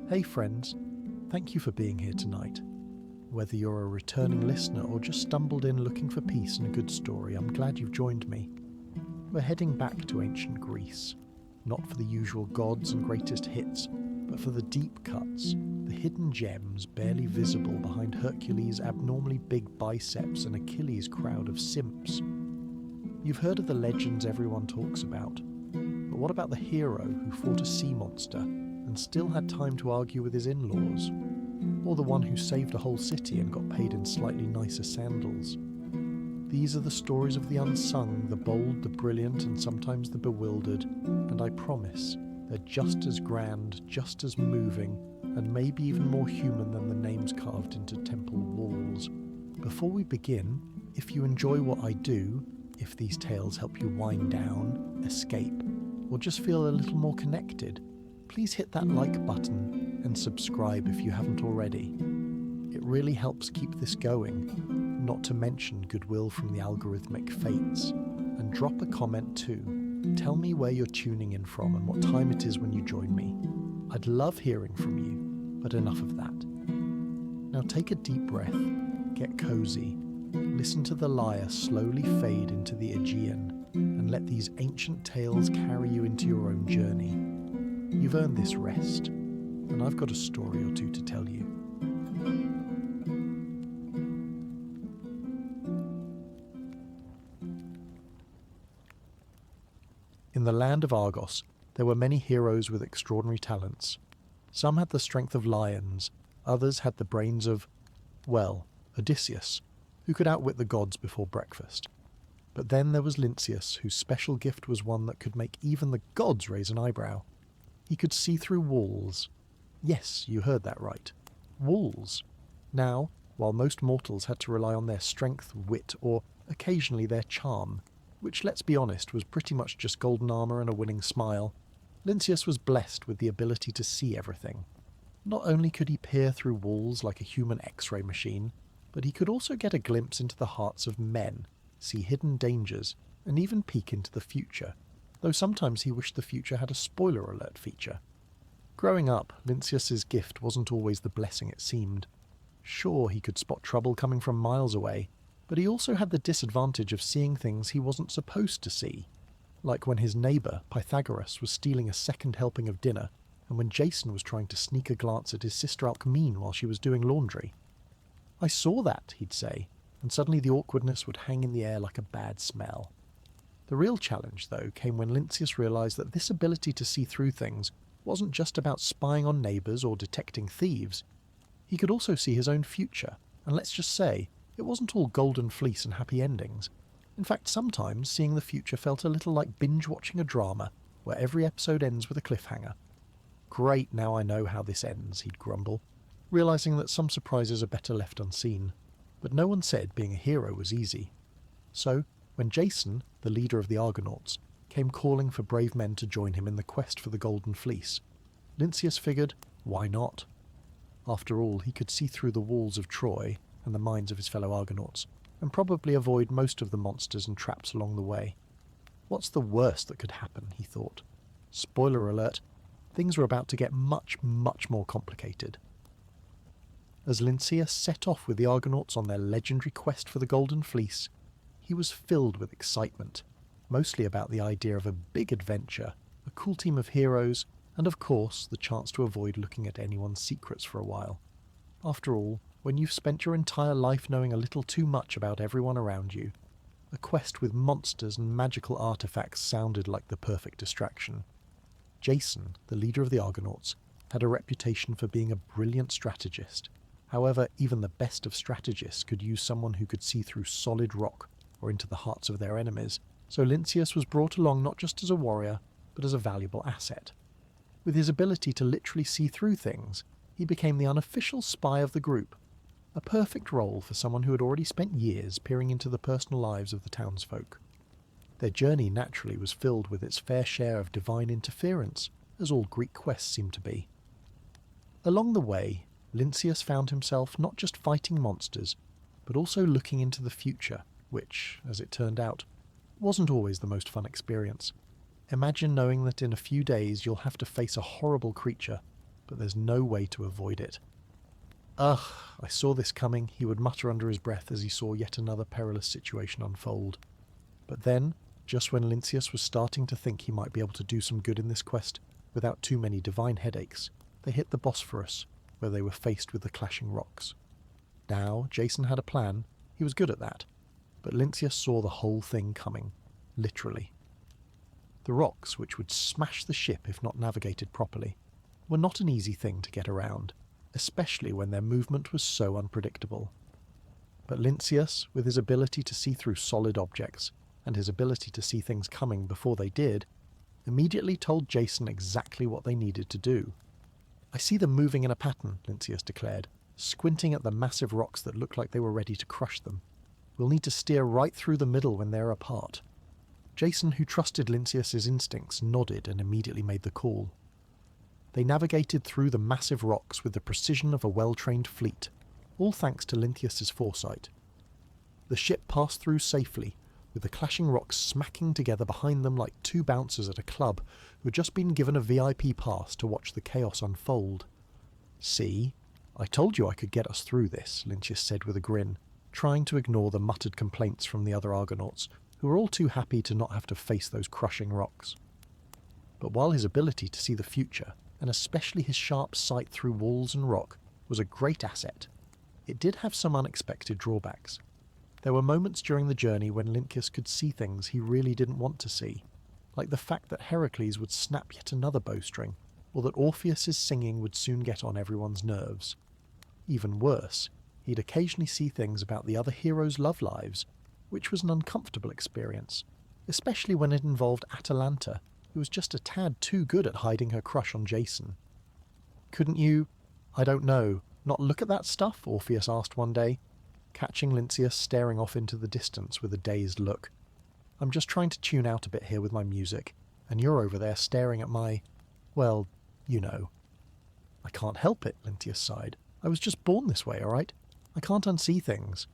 Hey friends, thank you for being here tonight. Whether you're a returning listener or just stumbled in looking for peace and a good story, I'm glad you've joined me. We're heading back to ancient Greece, not for the usual gods and greatest hits, but for the deep cuts, the hidden gems barely visible behind Hercules' abnormally big biceps and Achilles' crowd of simps. You've heard of the legends everyone talks about, but what about the hero who fought a sea monster and still had time to argue with his in-laws? Or the one who saved a whole city and got paid in slightly nicer sandals? These are the stories of the unsung, the bold, the brilliant, and sometimes the bewildered, and I promise they're just as grand, just as moving, and maybe even more human than the names carved into temple walls. Before we begin, if you enjoy what I do, if these tales help you wind down, escape, or just feel a little more connected, please hit that like button and subscribe if you haven't already. It really helps keep this going, not to mention goodwill from the algorithmic fates. And drop a comment too. Tell me where you're tuning in from and what time it is when you join me. I'd love hearing from you, but enough of that. Now take a deep breath, get cozy, listen to the lyre slowly fade into the Aegean, and let these ancient tales carry you into your own journey. You've earned this rest, and I've got a story or two to tell you. In the land of Argos, there were many heroes with extraordinary talents. Some had the strength of lions, others had the brains of, well, Odysseus, who could outwit the gods before breakfast. But then there was Lynceus, whose special gift was one that could make even the gods raise an eyebrow. He could see through walls. Yes, you heard that right. Walls. Now, while most mortals had to rely on their strength, wit, or occasionally their charm, which, let's be honest, was pretty much just golden armour and a winning smile, Lynceus was blessed with the ability to see everything. Not only could he peer through walls like a human X-ray machine, but he could also get a glimpse into the hearts of men, see hidden dangers, and even peek into the future, though sometimes he wished the future had a spoiler alert feature. Growing up, Lynceus's gift wasn't always the blessing it seemed. Sure, he could spot trouble coming from miles away, but he also had the disadvantage of seeing things he wasn't supposed to see, like when his neighbour, Pythagoras, was stealing a second helping of dinner, and when Jason was trying to sneak a glance at his sister Alcmene while she was doing laundry. "I saw that," he'd say, and suddenly the awkwardness would hang in the air like a bad smell. The real challenge, though, came when Lynceus realised that this ability to see through things wasn't just about spying on neighbours or detecting thieves. He could also see his own future, and let's just say, it wasn't all golden fleece and happy endings. In fact, sometimes seeing the future felt a little like binge-watching a drama, where every episode ends with a cliffhanger. "Great, now I know how this ends," he'd grumble, realising that some surprises are better left unseen. But no one said being a hero was easy. So, when Jason, the leader of the Argonauts, came calling for brave men to join him in the quest for the Golden Fleece, Lynceus figured, why not? After all, he could see through the walls of Troy and the minds of his fellow Argonauts, and probably avoid most of the monsters and traps along the way. What's the worst that could happen, he thought. Spoiler alert, things were about to get much, much more complicated. As Lynceus set off with the Argonauts on their legendary quest for the Golden Fleece, he was filled with excitement, mostly about the idea of a big adventure, a cool team of heroes, and of course the chance to avoid looking at anyone's secrets for a while. After all, when you've spent your entire life knowing a little too much about everyone around you, a quest with monsters and magical artifacts sounded like the perfect distraction. Jason, the leader of the Argonauts, had a reputation for being a brilliant strategist. However, even the best of strategists could use someone who could see through solid rock or into the hearts of their enemies, so Lynceus was brought along not just as a warrior, but as a valuable asset. With his ability to literally see through things, he became the unofficial spy of the group, a perfect role for someone who had already spent years peering into the personal lives of the townsfolk. Their journey naturally was filled with its fair share of divine interference, as all Greek quests seemed to be. Along the way, Lynceus found himself not just fighting monsters, but also looking into the future, which, as it turned out, wasn't always the most fun experience. Imagine knowing that in a few days you'll have to face a horrible creature, but there's no way to avoid it. Ugh, I saw this coming, he would mutter under his breath as he saw yet another perilous situation unfold. But then, just when Lynceus was starting to think he might be able to do some good in this quest without too many divine headaches, they hit the Bosphorus, where they were faced with the clashing rocks. Now, Jason had a plan, he was good at that, but Lynceus saw the whole thing coming, literally. The rocks, which would smash the ship if not navigated properly, were not an easy thing to get around, especially when their movement was so unpredictable. But Lynceus, with his ability to see through solid objects, and his ability to see things coming before they did, immediately told Jason exactly what they needed to do. "I see them moving in a pattern," Lynceus declared, squinting at the massive rocks that looked like they were ready to crush them. "We'll need to steer right through the middle when they're apart." Jason, who trusted Lynceus's instincts, nodded and immediately made the call. They navigated through the massive rocks with the precision of a well-trained fleet, all thanks to Lynceus's foresight. The ship passed through safely, with the clashing rocks smacking together behind them like two bouncers at a club who had just been given a VIP pass to watch the chaos unfold. "See, I told you I could get us through this," Lynceus said with a grin, trying to ignore the muttered complaints from the other Argonauts, who were all too happy to not have to face those crushing rocks. But while his ability to see the future, and especially his sharp sight through walls and rock, was a great asset, it did have some unexpected drawbacks. There were moments during the journey when Lynceus could see things he really didn't want to see, like the fact that Heracles would snap yet another bowstring, or that Orpheus's singing would soon get on everyone's nerves. Even worse, he'd occasionally see things about the other heroes' love lives, which was an uncomfortable experience, especially when it involved Atalanta, who was just a tad too good at hiding her crush on Jason. "Couldn't you, I don't know, not look at that stuff?" Orpheus asked one day, catching Lynceus staring off into the distance with a dazed look. "I'm just trying to tune out a bit here with my music, and you're over there staring at my, well, you know." "I can't help it," Lynceus sighed. "I was just born this way, all right? I can't unsee things."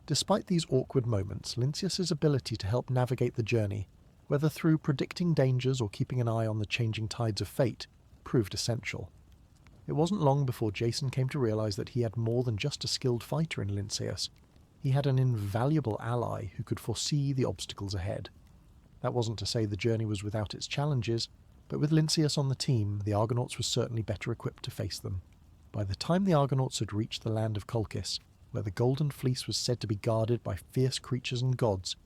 Despite these awkward moments, Lynceus's ability to help navigate the journey, whether through predicting dangers or keeping an eye on the changing tides of fate, proved essential. It wasn't long before Jason came to realize that he had more than just a skilled fighter in Lynceus. He had an invaluable ally who could foresee the obstacles ahead. That wasn't to say the journey was without its challenges, but with Lynceus on the team, the Argonauts were certainly better equipped to face them. By the time the Argonauts had reached the land of Colchis, where the Golden Fleece was said to be guarded by fierce creatures and gods,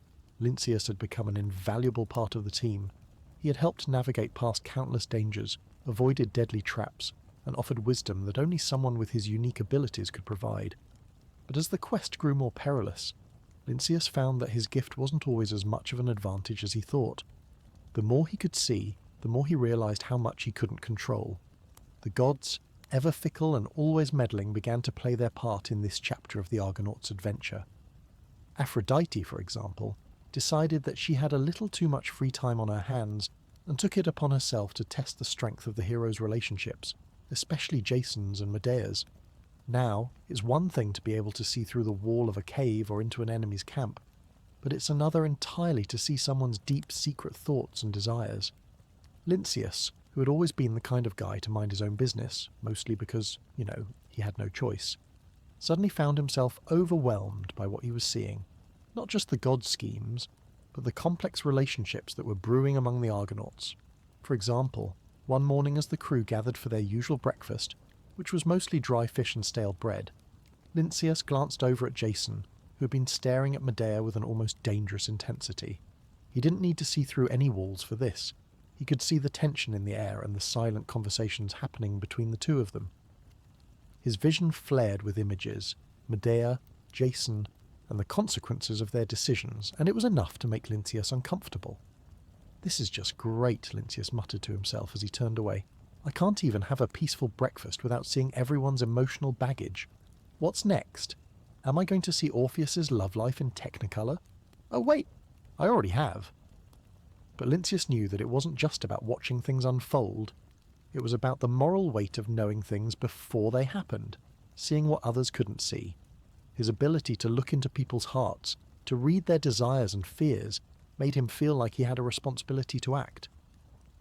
Lynceus had become an invaluable part of the team. He had helped navigate past countless dangers, avoided deadly traps, and offered wisdom that only someone with his unique abilities could provide. But as the quest grew more perilous, Lynceus found that his gift wasn't always as much of an advantage as he thought. The more he could see, the more he realized how much he couldn't control. The gods, ever fickle and always meddling, began to play their part in this chapter of the Argonauts' adventure. Aphrodite, for example, decided that she had a little too much free time on her hands and took it upon herself to test the strength of the heroes' relationships, especially Jason's and Medea's. Now, it's one thing to be able to see through the wall of a cave or into an enemy's camp, but it's another entirely to see someone's deep secret thoughts and desires. Lynceus, who had always been the kind of guy to mind his own business, mostly because, he had no choice, suddenly found himself overwhelmed by what he was seeing. Not just the god schemes, but the complex relationships that were brewing among the Argonauts. For example, one morning as the crew gathered for their usual breakfast, which was mostly dry fish and stale bread, Lynceus glanced over at Jason, who had been staring at Medea with an almost dangerous intensity. He didn't need to see through any walls for this. He could see the tension in the air and the silent conversations happening between the two of them. His vision flared with images, Medea, Jason, and the consequences of their decisions, and it was enough to make Lynceus uncomfortable. "This is just great," Lynceus muttered to himself as he turned away. "I can't even have a peaceful breakfast without seeing everyone's emotional baggage. What's next? Am I going to see Orpheus's love life in Technicolor? Oh wait, I already have." But Lynceus knew that it wasn't just about watching things unfold. It was about the moral weight of knowing things before they happened, seeing what others couldn't see. His ability to look into people's hearts, to read their desires and fears, made him feel like he had a responsibility to act.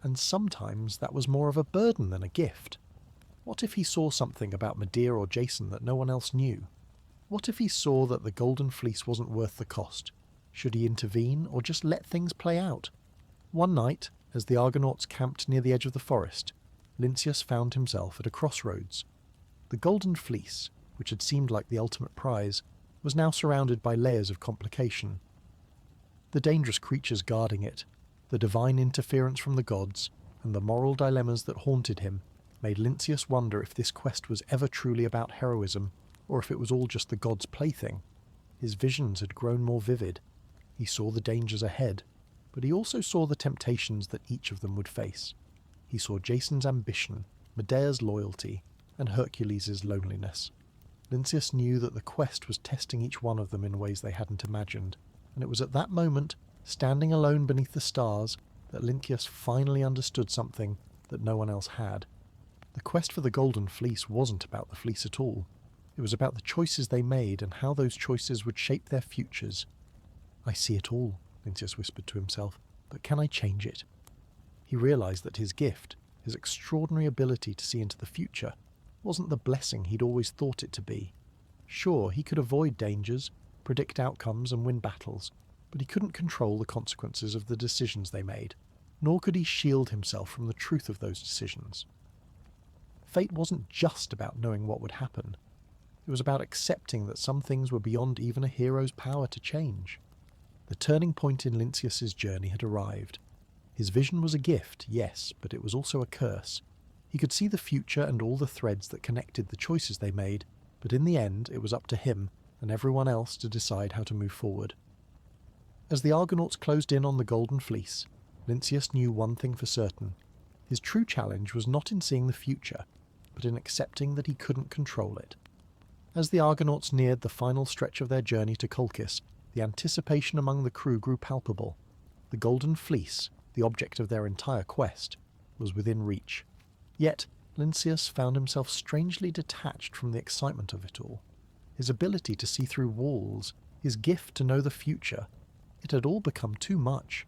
And sometimes that was more of a burden than a gift. What if he saw something about Medea or Jason that no one else knew? What if he saw that the Golden Fleece wasn't worth the cost? Should he intervene or just let things play out? One night, as the Argonauts camped near the edge of the forest, Lynceus found himself at a crossroads. The Golden Fleece, which had seemed like the ultimate prize, was now surrounded by layers of complication. The dangerous creatures guarding it, the divine interference from the gods, and the moral dilemmas that haunted him made Lynceus wonder if this quest was ever truly about heroism, or if it was all just the gods' plaything. His visions had grown more vivid. He saw the dangers ahead, but he also saw the temptations that each of them would face. He saw Jason's ambition, Medea's loyalty, and Hercules' loneliness. Lynceus knew that the quest was testing each one of them in ways they hadn't imagined, and it was at that moment, standing alone beneath the stars, that Lynceus finally understood something that no one else had. The quest for the Golden Fleece wasn't about the fleece at all. It was about the choices they made and how those choices would shape their futures. "I see it all," Lynceus whispered to himself, "but can I change it?" He realized that his gift, his extraordinary ability to see into the future, wasn't the blessing he'd always thought it to be. Sure, he could avoid dangers, predict outcomes and win battles, but he couldn't control the consequences of the decisions they made, nor could he shield himself from the truth of those decisions. Fate wasn't just about knowing what would happen. It was about accepting that some things were beyond even a hero's power to change. The turning point in Lynceus's journey had arrived. His vision was a gift, yes, but it was also a curse. He could see the future and all the threads that connected the choices they made, but in the end it was up to him and everyone else to decide how to move forward. As the Argonauts closed in on the Golden Fleece, Lynceus knew one thing for certain. His true challenge was not in seeing the future, but in accepting that he couldn't control it. As the Argonauts neared the final stretch of their journey to Colchis, the anticipation among the crew grew palpable. The Golden Fleece, the object of their entire quest, was within reach. Yet, Lynceus found himself strangely detached from the excitement of it all. His ability to see through walls, his gift to know the future, it had all become too much.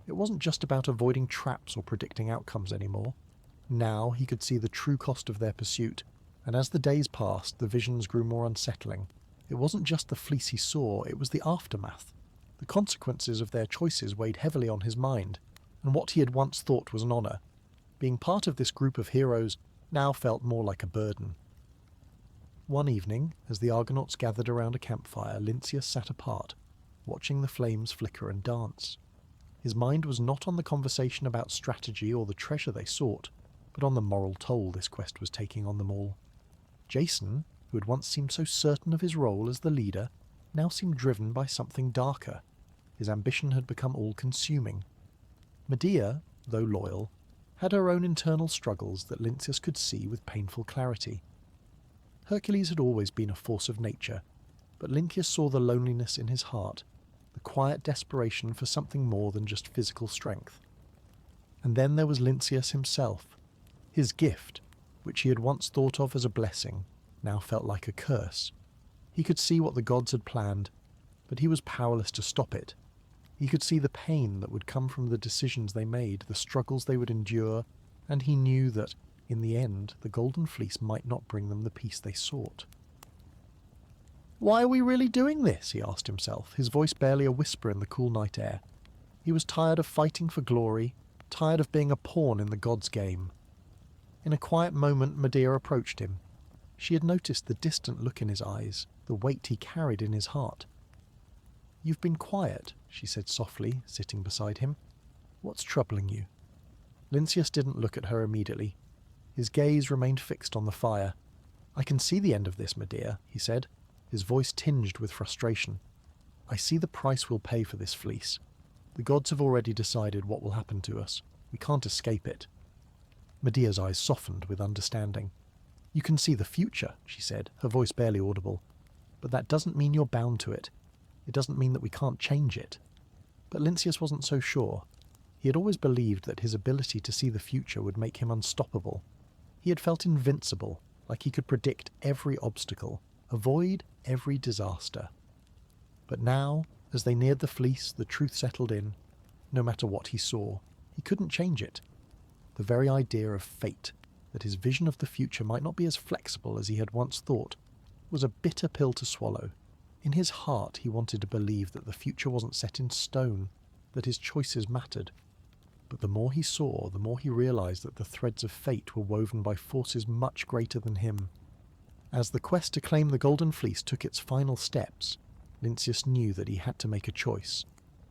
It wasn't just about avoiding traps or predicting outcomes anymore. Now he could see the true cost of their pursuit, and as the days passed, the visions grew more unsettling. It wasn't just the fleece he saw, it was the aftermath. The consequences of their choices weighed heavily on his mind, and what he had once thought was an honour, being part of this group of heroes, now felt more like a burden. One evening, as the Argonauts gathered around a campfire, Lynceus sat apart, watching the flames flicker and dance. His mind was not on the conversation about strategy or the treasure they sought, but on the moral toll this quest was taking on them all. Jason, who had once seemed so certain of his role as the leader, now seemed driven by something darker. His ambition had become all-consuming. Medea, though loyal, had her own internal struggles that Lynceus could see with painful clarity. Hercules had always been a force of nature, but Lynceus saw the loneliness in his heart, the quiet desperation for something more than just physical strength. And then there was Lynceus himself. His gift, which he had once thought of as a blessing, now felt like a curse. He could see what the gods had planned, but he was powerless to stop it. He could see the pain that would come from the decisions they made, the struggles they would endure, and he knew that, in the end, the Golden Fleece might not bring them the peace they sought. "Why are we really doing this?" he asked himself, his voice barely a whisper in the cool night air. He was tired of fighting for glory, tired of being a pawn in the gods' game. In a quiet moment, Medea approached him. She had noticed the distant look in his eyes, the weight he carried in his heart. "You've been quiet," she said softly, sitting beside him. "What's troubling you?" Lynceus didn't look at her immediately. His gaze remained fixed on the fire. "I can see the end of this, Medea," he said, his voice tinged with frustration. "I see the price we'll pay for this fleece. The gods have already decided what will happen to us. We can't escape it." Medea's eyes softened with understanding. "You can see the future," she said, her voice barely audible. "But that doesn't mean you're bound to it. It doesn't mean that we can't change it." But Lynceus wasn't so sure. He had always believed that his ability to see the future would make him unstoppable. He had felt invincible, like he could predict every obstacle, avoid every disaster. But now, as they neared the fleece, the truth settled in. No matter what he saw, he couldn't change it. The very idea of fate, that his vision of the future might not be as flexible as he had once thought, was a bitter pill to swallow. In his heart he wanted to believe that the future wasn't set in stone, that his choices mattered. But the more he saw, the more he realized that the threads of fate were woven by forces much greater than him. As the quest to claim the Golden Fleece took its final steps, Lynceus knew that he had to make a choice.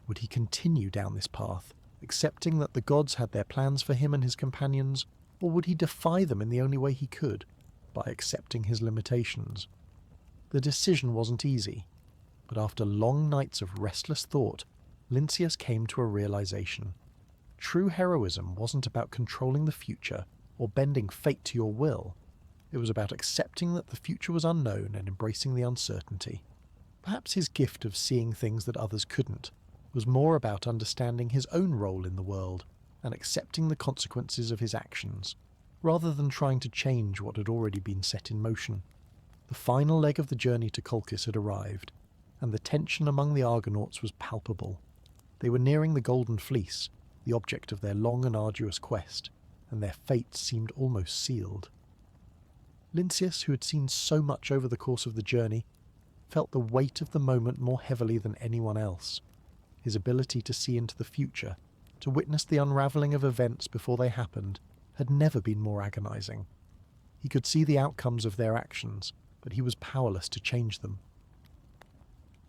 Would he continue down this path, accepting that the gods had their plans for him and his companions, or would he defy them in the only way he could, by accepting his limitations? The decision wasn't easy, but after long nights of restless thought, Lynceus came to a realization. True heroism wasn't about controlling the future or bending fate to your will. It was about accepting that the future was unknown and embracing the uncertainty. Perhaps his gift of seeing things that others couldn't was more about understanding his own role in the world and accepting the consequences of his actions, rather than trying to change what had already been set in motion. The final leg of the journey to Colchis had arrived, and the tension among the Argonauts was palpable. They were nearing the Golden Fleece, the object of their long and arduous quest, and their fate seemed almost sealed. Lynceus, who had seen so much over the course of the journey, felt the weight of the moment more heavily than anyone else. His ability to see into the future, to witness the unravelling of events before they happened, had never been more agonizing. He could see the outcomes of their actions, but he was powerless to change them.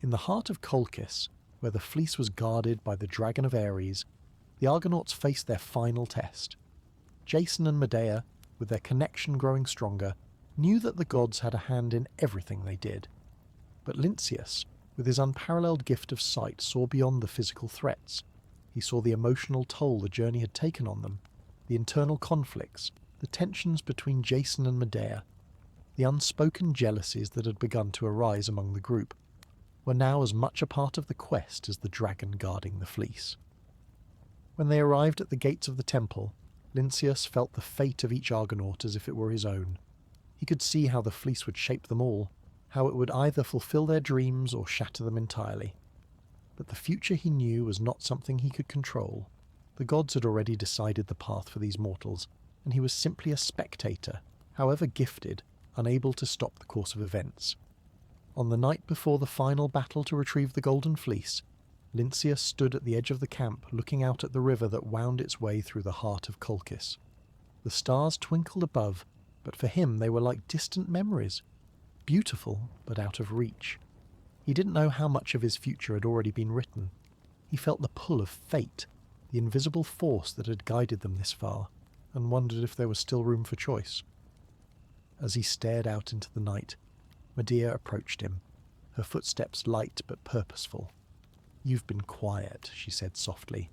In the heart of Colchis, where the fleece was guarded by the dragon of Ares, the Argonauts faced their final test. Jason and Medea, with their connection growing stronger, knew that the gods had a hand in everything they did. But Lynceus, with his unparalleled gift of sight, saw beyond the physical threats. He saw the emotional toll the journey had taken on them, the internal conflicts, the tensions between Jason and Medea, the unspoken jealousies that had begun to arise among the group, were now as much a part of the quest as the dragon guarding the fleece. When they arrived at the gates of the temple, Lynceus felt the fate of each Argonaut as if it were his own. He could see how the fleece would shape them all, how it would either fulfill their dreams or shatter them entirely. But the future, he knew, was not something he could control. The gods had already decided the path for these mortals, and he was simply a spectator, however gifted, unable to stop the course of events. On the night before the final battle to retrieve the Golden Fleece, Lynceus stood at the edge of the camp looking out at the river that wound its way through the heart of Colchis. The stars twinkled above, but for him they were like distant memories, beautiful but out of reach. He didn't know how much of his future had already been written. He felt the pull of fate, the invisible force that had guided them this far, and wondered if there was still room for choice. As he stared out into the night, Medea approached him, her footsteps light but purposeful. "You've been quiet," she said softly,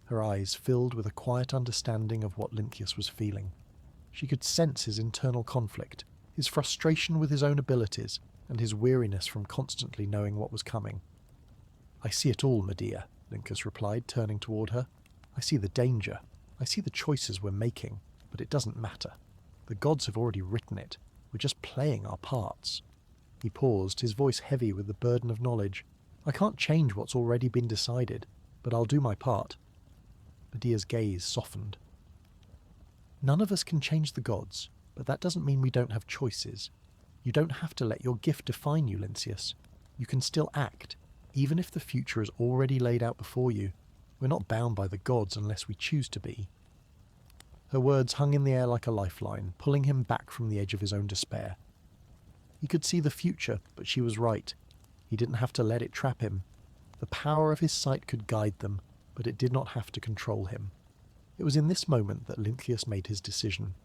her eyes filled with a quiet understanding of what Lynceus was feeling. She could sense his internal conflict, his frustration with his own abilities, and his weariness from constantly knowing what was coming. "I see it all, Medea," Lynceus replied, turning toward her. "I see the danger. I see the choices we're making, but it doesn't matter. The gods have already written it. We're just playing our parts." He paused, his voice heavy with the burden of knowledge. "I can't change what's already been decided, but I'll do my part." Medea's gaze softened. "None of us can change the gods, but that doesn't mean we don't have choices. You don't have to let your gift define you, Lynceus. You can still act, even if the future is already laid out before you. We're not bound by the gods unless we choose to be." Her words hung in the air like a lifeline, pulling him back from the edge of his own despair. He could see the future, but she was right. He didn't have to let it trap him. The power of his sight could guide them, but it did not have to control him. It was in this moment that Lynceus made his decision.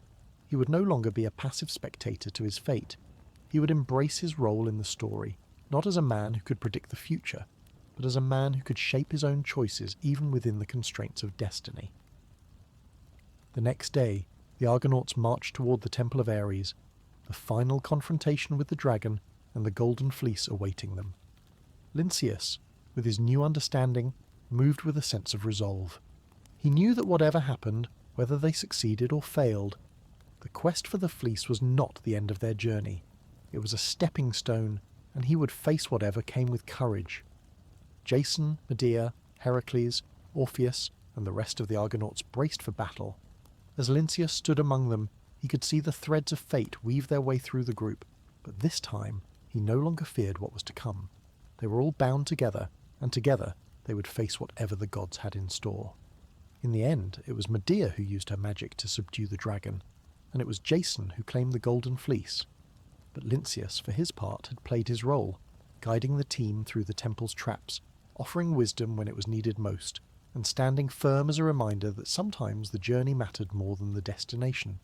He would no longer be a passive spectator to his fate. He would embrace his role in the story, not as a man who could predict the future, but as a man who could shape his own choices even within the constraints of destiny. The next day, the Argonauts marched toward the Temple of Ares, the final confrontation with the dragon and the Golden Fleece awaiting them. Lynceus, with his new understanding, moved with a sense of resolve. He knew that whatever happened, whether they succeeded or failed, the quest for the fleece was not the end of their journey. It was a stepping stone, and he would face whatever came with courage. Jason, Medea, Heracles, Orpheus, and the rest of the Argonauts braced for battle. As Lynceus stood among them, He could see the threads of fate weave their way through the group, but this time he no longer feared what was to come. They were all bound together, and together they would face whatever the gods had in store. In the end, it was Medea who used her magic to subdue the dragon, and it was Jason who claimed the golden fleece. But Lynceus, for his part, had played his role, guiding the team through the temple's traps, offering wisdom when it was needed most, and standing firm as a reminder that sometimes the journey mattered more than the destination.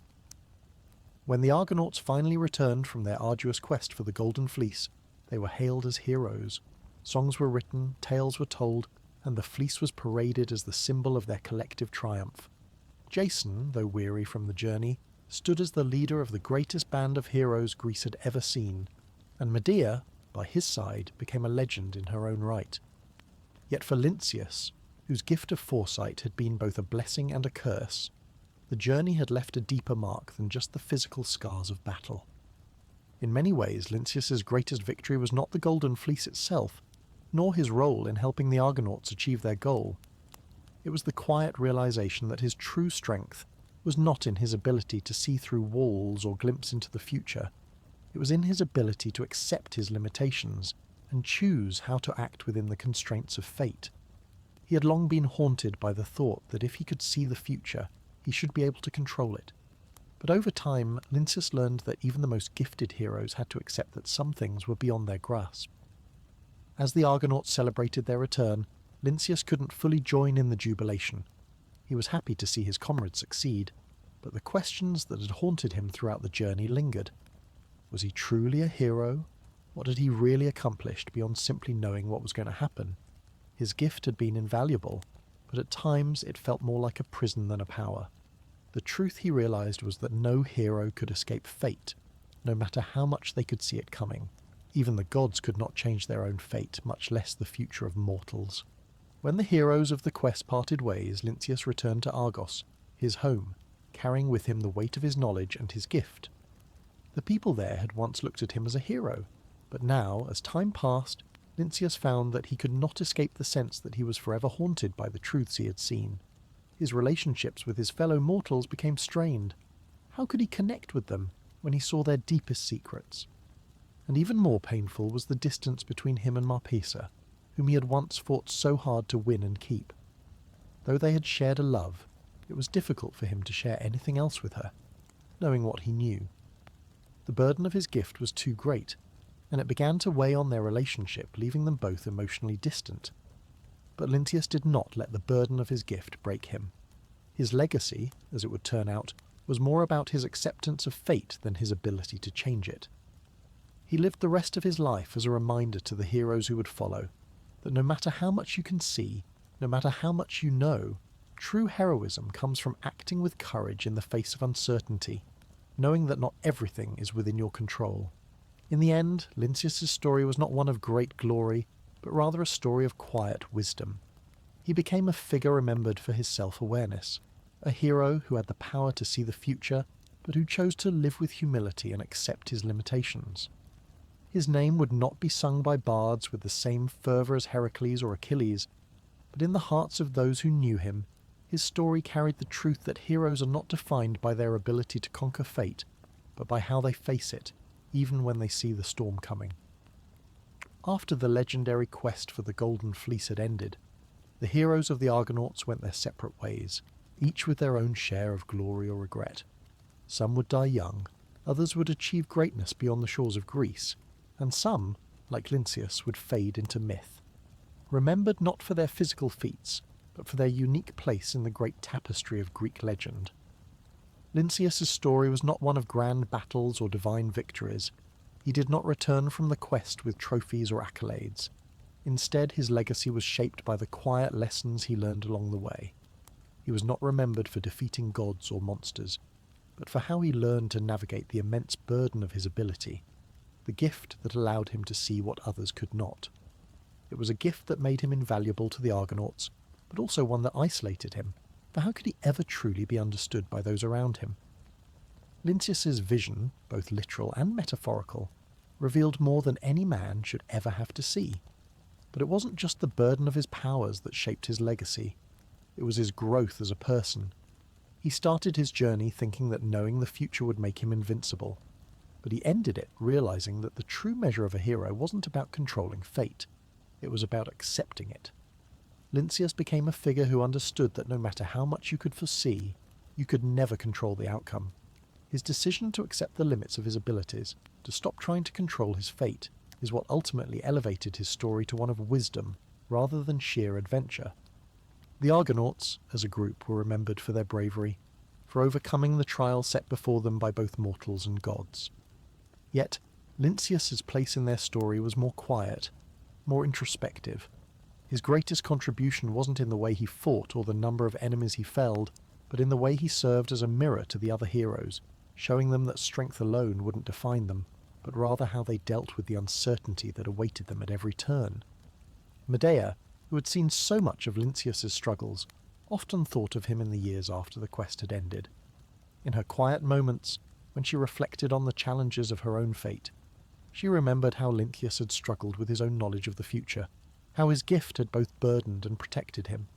When the Argonauts finally returned from their arduous quest for the Golden Fleece, they were hailed as heroes. Songs were written, tales were told, and the fleece was paraded as the symbol of their collective triumph. Jason, though weary from the journey, stood as the leader of the greatest band of heroes Greece had ever seen, and Medea, by his side, became a legend in her own right. Yet for Lynceus, whose gift of foresight had been both a blessing and a curse, the journey had left a deeper mark than just the physical scars of battle. In many ways, Lynceus's greatest victory was not the Golden Fleece itself, nor his role in helping the Argonauts achieve their goal. It was the quiet realization that his true strength was not in his ability to see through walls or glimpse into the future. It was in his ability to accept his limitations and choose how to act within the constraints of fate. He had long been haunted by the thought that if he could see the future, he should be able to control it. But over time, Lynceus learned that even the most gifted heroes had to accept that some things were beyond their grasp. As the Argonauts celebrated their return, Lynceus couldn't fully join in the jubilation. He was happy to see his comrades succeed, but the questions that had haunted him throughout the journey lingered. Was he truly a hero? What had he really accomplished beyond simply knowing what was going to happen? His gift had been invaluable, but at times it felt more like a prison than a power. The truth he realized was that no hero could escape fate, no matter how much they could see it coming. Even the gods could not change their own fate, much less the future of mortals. When the heroes of the quest parted ways, Lynceus returned to Argos, his home, carrying with him the weight of his knowledge and his gift. The people there had once looked at him as a hero, but now, as time passed, Lynceus found that he could not escape the sense that he was forever haunted by the truths he had seen. His relationships with his fellow mortals became strained. How could he connect with them when he saw their deepest secrets? And even more painful was the distance between him and Marpessa, whom he had once fought so hard to win and keep. Though they had shared a love, it was difficult for him to share anything else with her, knowing what he knew. The burden of his gift was too great, and it began to weigh on their relationship, leaving them both emotionally distant. But Lynceus did not let the burden of his gift break him. His legacy, as it would turn out, was more about his acceptance of fate than his ability to change it. He lived the rest of his life as a reminder to the heroes who would follow that no matter how much you can see, no matter how much you know, true heroism comes from acting with courage in the face of uncertainty, knowing that not everything is within your control. In the end, Lynceus's story was not one of great glory, but rather a story of quiet wisdom. He became a figure remembered for his self-awareness, a hero who had the power to see the future, but who chose to live with humility and accept his limitations. His name would not be sung by bards with the same fervour as Heracles or Achilles, but in the hearts of those who knew him, his story carried the truth that heroes are not defined by their ability to conquer fate, but by how they face it, even when they see the storm coming. After the legendary quest for the Golden Fleece had ended, the heroes of the Argonauts went their separate ways, each with their own share of glory or regret. Some would die young, others would achieve greatness beyond the shores of Greece, and some, like Lynceus, would fade into myth. Remembered not for their physical feats, but for their unique place in the great tapestry of Greek legend. Lynceus's story was not one of grand battles or divine victories. He did not return from the quest with trophies or accolades. Instead, his legacy was shaped by the quiet lessons he learned along the way. He was not remembered for defeating gods or monsters, but for how he learned to navigate the immense burden of his ability, the gift that allowed him to see what others could not. It was a gift that made him invaluable to the Argonauts, but also one that isolated him, for how could he ever truly be understood by those around him? Lynceus's vision, both literal and metaphorical, revealed more than any man should ever have to see. But it wasn't just the burden of his powers that shaped his legacy. It was his growth as a person. He started his journey thinking that knowing the future would make him invincible, but he ended it realizing that the true measure of a hero wasn't about controlling fate, it was about accepting it. Lynceus became a figure who understood that no matter how much you could foresee, you could never control the outcome. His decision to accept the limits of his abilities, to stop trying to control his fate, is what ultimately elevated his story to one of wisdom rather than sheer adventure. The Argonauts, as a group, were remembered for their bravery, for overcoming the trial set before them by both mortals and gods. Yet, Lynceus's place in their story was more quiet, more introspective. His greatest contribution wasn't in the way he fought or the number of enemies he felled, but in the way he served as a mirror to the other heroes, showing them that strength alone wouldn't define them, but rather how they dealt with the uncertainty that awaited them at every turn. Medea, who had seen so much of Lynceus's struggles, often thought of him in the years after the quest had ended. In her quiet moments, when she reflected on the challenges of her own fate, she remembered how Lynceus had struggled with his own knowledge of the future, how his gift had both burdened and protected him.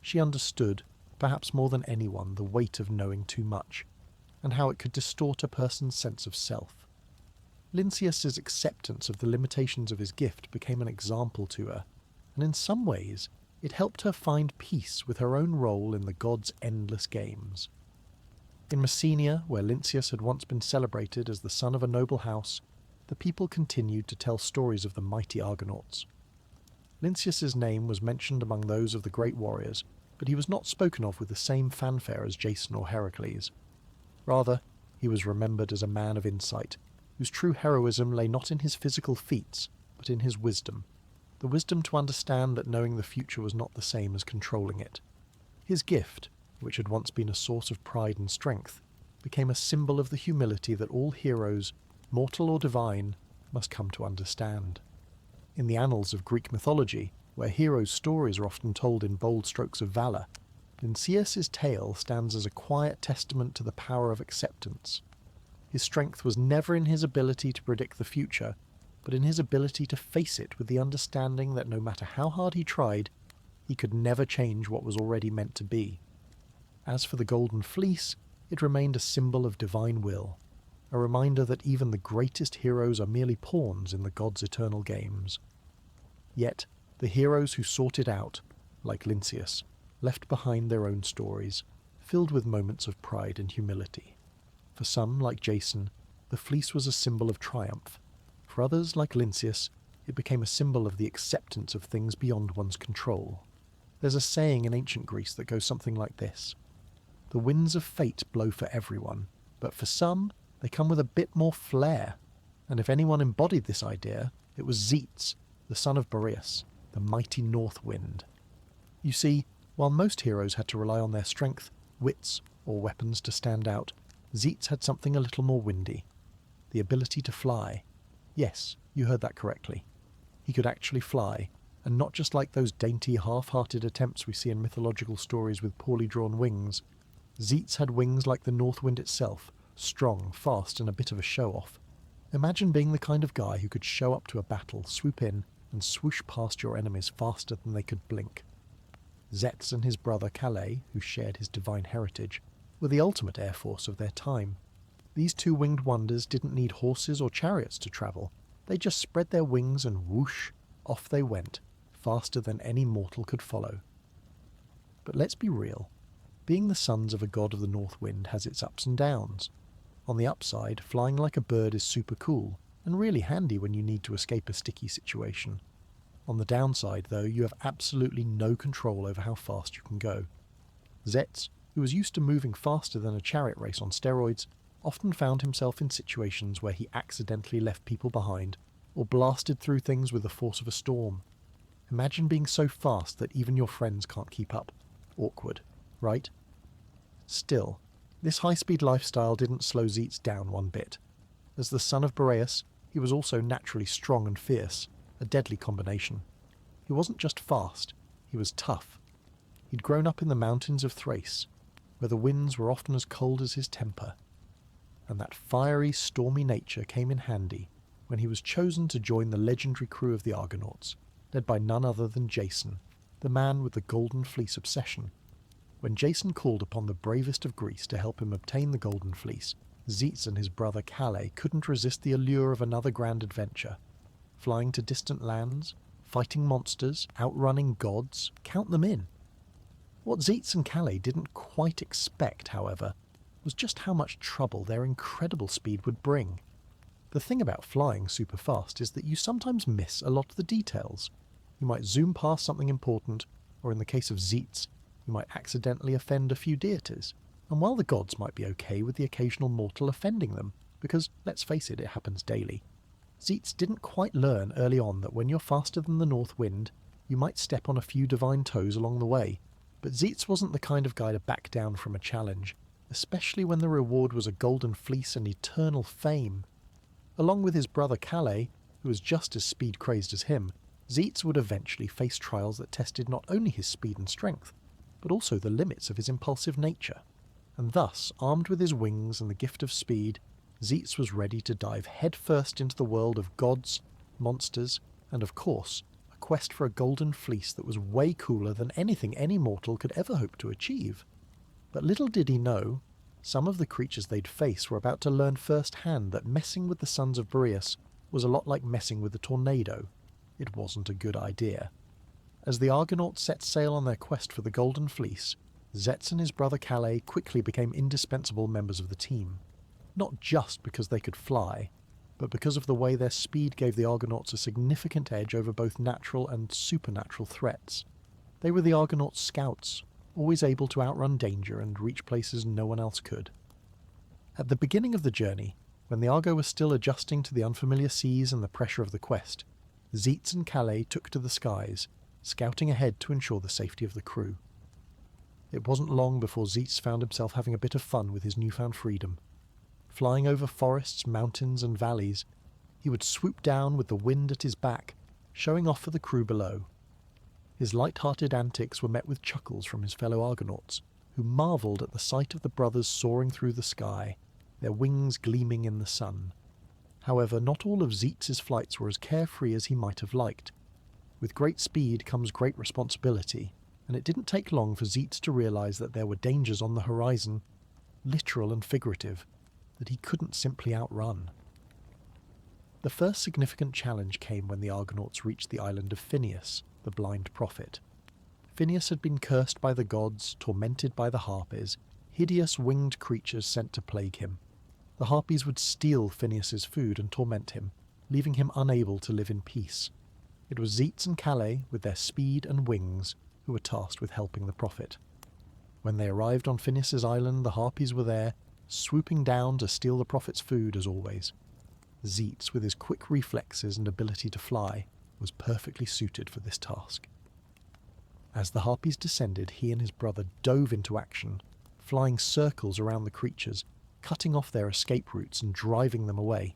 She understood, perhaps more than anyone, the weight of knowing too much, and how it could distort a person's sense of self. Lynceus's acceptance of the limitations of his gift became an example to her, and in some ways it helped her find peace with her own role in the gods' endless games. In Messenia, where Lynceus had once been celebrated as the son of a noble house, the people continued to tell stories of the mighty Argonauts. Lynceus's name was mentioned among those of the great warriors, but he was not spoken of with the same fanfare as Jason or Heracles. Rather, he was remembered as a man of insight, whose true heroism lay not in his physical feats, but in his wisdom, the wisdom to understand that knowing the future was not the same as controlling it. His gift, which had once been a source of pride and strength, became a symbol of the humility that all heroes, mortal or divine, must come to understand. In the annals of Greek mythology, where heroes' stories are often told in bold strokes of valour, Lynceus's tale stands as a quiet testament to the power of acceptance. His strength was never in his ability to predict the future, but in his ability to face it with the understanding that no matter how hard he tried, he could never change what was already meant to be. As for the Golden Fleece, it remained a symbol of divine will, a reminder that even the greatest heroes are merely pawns in the gods' eternal games. Yet, the heroes who sought it out, like Lynceus, left behind their own stories, filled with moments of pride and humility. For some, like Jason, the fleece was a symbol of triumph. For others, like Lynceus, it became a symbol of the acceptance of things beyond one's control. There's a saying in ancient Greece that goes something like this: "The winds of fate blow for everyone, but for some, they come with a bit more flair." And if anyone embodied this idea, it was Zetes, the son of Boreas, the mighty north wind. You see, while most heroes had to rely on their strength, wits, or weapons to stand out, Zetes had something a little more windy: the ability to fly. Yes, you heard that correctly. He could actually fly, and not just like those dainty, half-hearted attempts we see in mythological stories with poorly drawn wings. Zetes had wings like the north wind itself, strong, fast, and a bit of a show-off. Imagine being the kind of guy who could show up to a battle, swoop in, and swoosh past your enemies faster than they could blink. Zetes and his brother Calais, who shared his divine heritage, were the ultimate air force of their time. These two winged wonders didn't need horses or chariots to travel. They just spread their wings and whoosh, off they went, faster than any mortal could follow. But let's be real. Being the sons of a god of the north wind has its ups and downs. On the upside, flying like a bird is super cool, and really handy when you need to escape a sticky situation. On the downside, though, you have absolutely no control over how fast you can go. Zetes, who was used to moving faster than a chariot race on steroids, often found himself in situations where he accidentally left people behind, or blasted through things with the force of a storm. Imagine being so fast that even your friends can't keep up. Awkward, right? Still, this high-speed lifestyle didn't slow Zetes down one bit. As the son of Boreas, he was also naturally strong and fierce, a deadly combination. He wasn't just fast, he was tough. He'd grown up in the mountains of Thrace, where the winds were often as cold as his temper. And that fiery, stormy nature came in handy when he was chosen to join the legendary crew of the Argonauts, led by none other than Jason, the man with the golden fleece obsession. When Jason called upon the bravest of Greece to help him obtain the Golden Fleece, Zetes and his brother Calais couldn't resist the allure of another grand adventure. Flying to distant lands, fighting monsters, outrunning gods, count them in. What Zetes and Calais didn't quite expect, however, was just how much trouble their incredible speed would bring. The thing about flying super fast is that you sometimes miss a lot of the details. You might zoom past something important, or in the case of Zetes, you might accidentally offend a few deities. And while the gods might be okay with the occasional mortal offending them, because, let's face it, it happens daily, Zetes didn't quite learn early on that when you're faster than the north wind, you might step on a few divine toes along the way. But Zetes wasn't the kind of guy to back down from a challenge, especially when the reward was a golden fleece and eternal fame. Along with his brother Calais, who was just as speed-crazed as him, Zetes would eventually face trials that tested not only his speed and strength, but also the limits of his impulsive nature. And thus, armed with his wings and the gift of speed, Zetes was ready to dive headfirst into the world of gods, monsters, and of course, a quest for a golden fleece that was way cooler than anything any mortal could ever hope to achieve. But little did he know, some of the creatures they'd face were about to learn firsthand that messing with the sons of Boreas was a lot like messing with a tornado. It wasn't a good idea. As the Argonauts set sail on their quest for the Golden Fleece, Zetes and his brother Calais quickly became indispensable members of the team. Not just because they could fly, but because of the way their speed gave the Argonauts a significant edge over both natural and supernatural threats. They were the Argonauts' scouts, always able to outrun danger and reach places no one else could. At the beginning of the journey, when the Argo was still adjusting to the unfamiliar seas and the pressure of the quest, Zetes and Calais took to the skies, scouting ahead to ensure the safety of the crew. It wasn't long before Zetes found himself having a bit of fun with his newfound freedom. Flying over forests, mountains, and valleys, he would swoop down with the wind at his back, showing off for the crew below. His light-hearted antics were met with chuckles from his fellow Argonauts, who marvelled at the sight of the brothers soaring through the sky, their wings gleaming in the sun. However, not all of Zetes' flights were as carefree as he might have liked. With great speed comes great responsibility, and it didn't take long for Zetes to realise that there were dangers on the horizon, literal and figurative, that he couldn't simply outrun. The first significant challenge came when the Argonauts reached the island of Phineus, the blind prophet. Phineus had been cursed by the gods, tormented by the Harpies, hideous winged creatures sent to plague him. The Harpies would steal Phineus's food and torment him, leaving him unable to live in peace. It was Zetes and Calais, with their speed and wings, who were tasked with helping the prophet. When they arrived on Phineus's island, the Harpies were there, swooping down to steal the prophet's food as always. Zetes, with his quick reflexes and ability to fly, was perfectly suited for this task. As the Harpies descended, he and his brother dove into action, flying circles around the creatures, cutting off their escape routes and driving them away.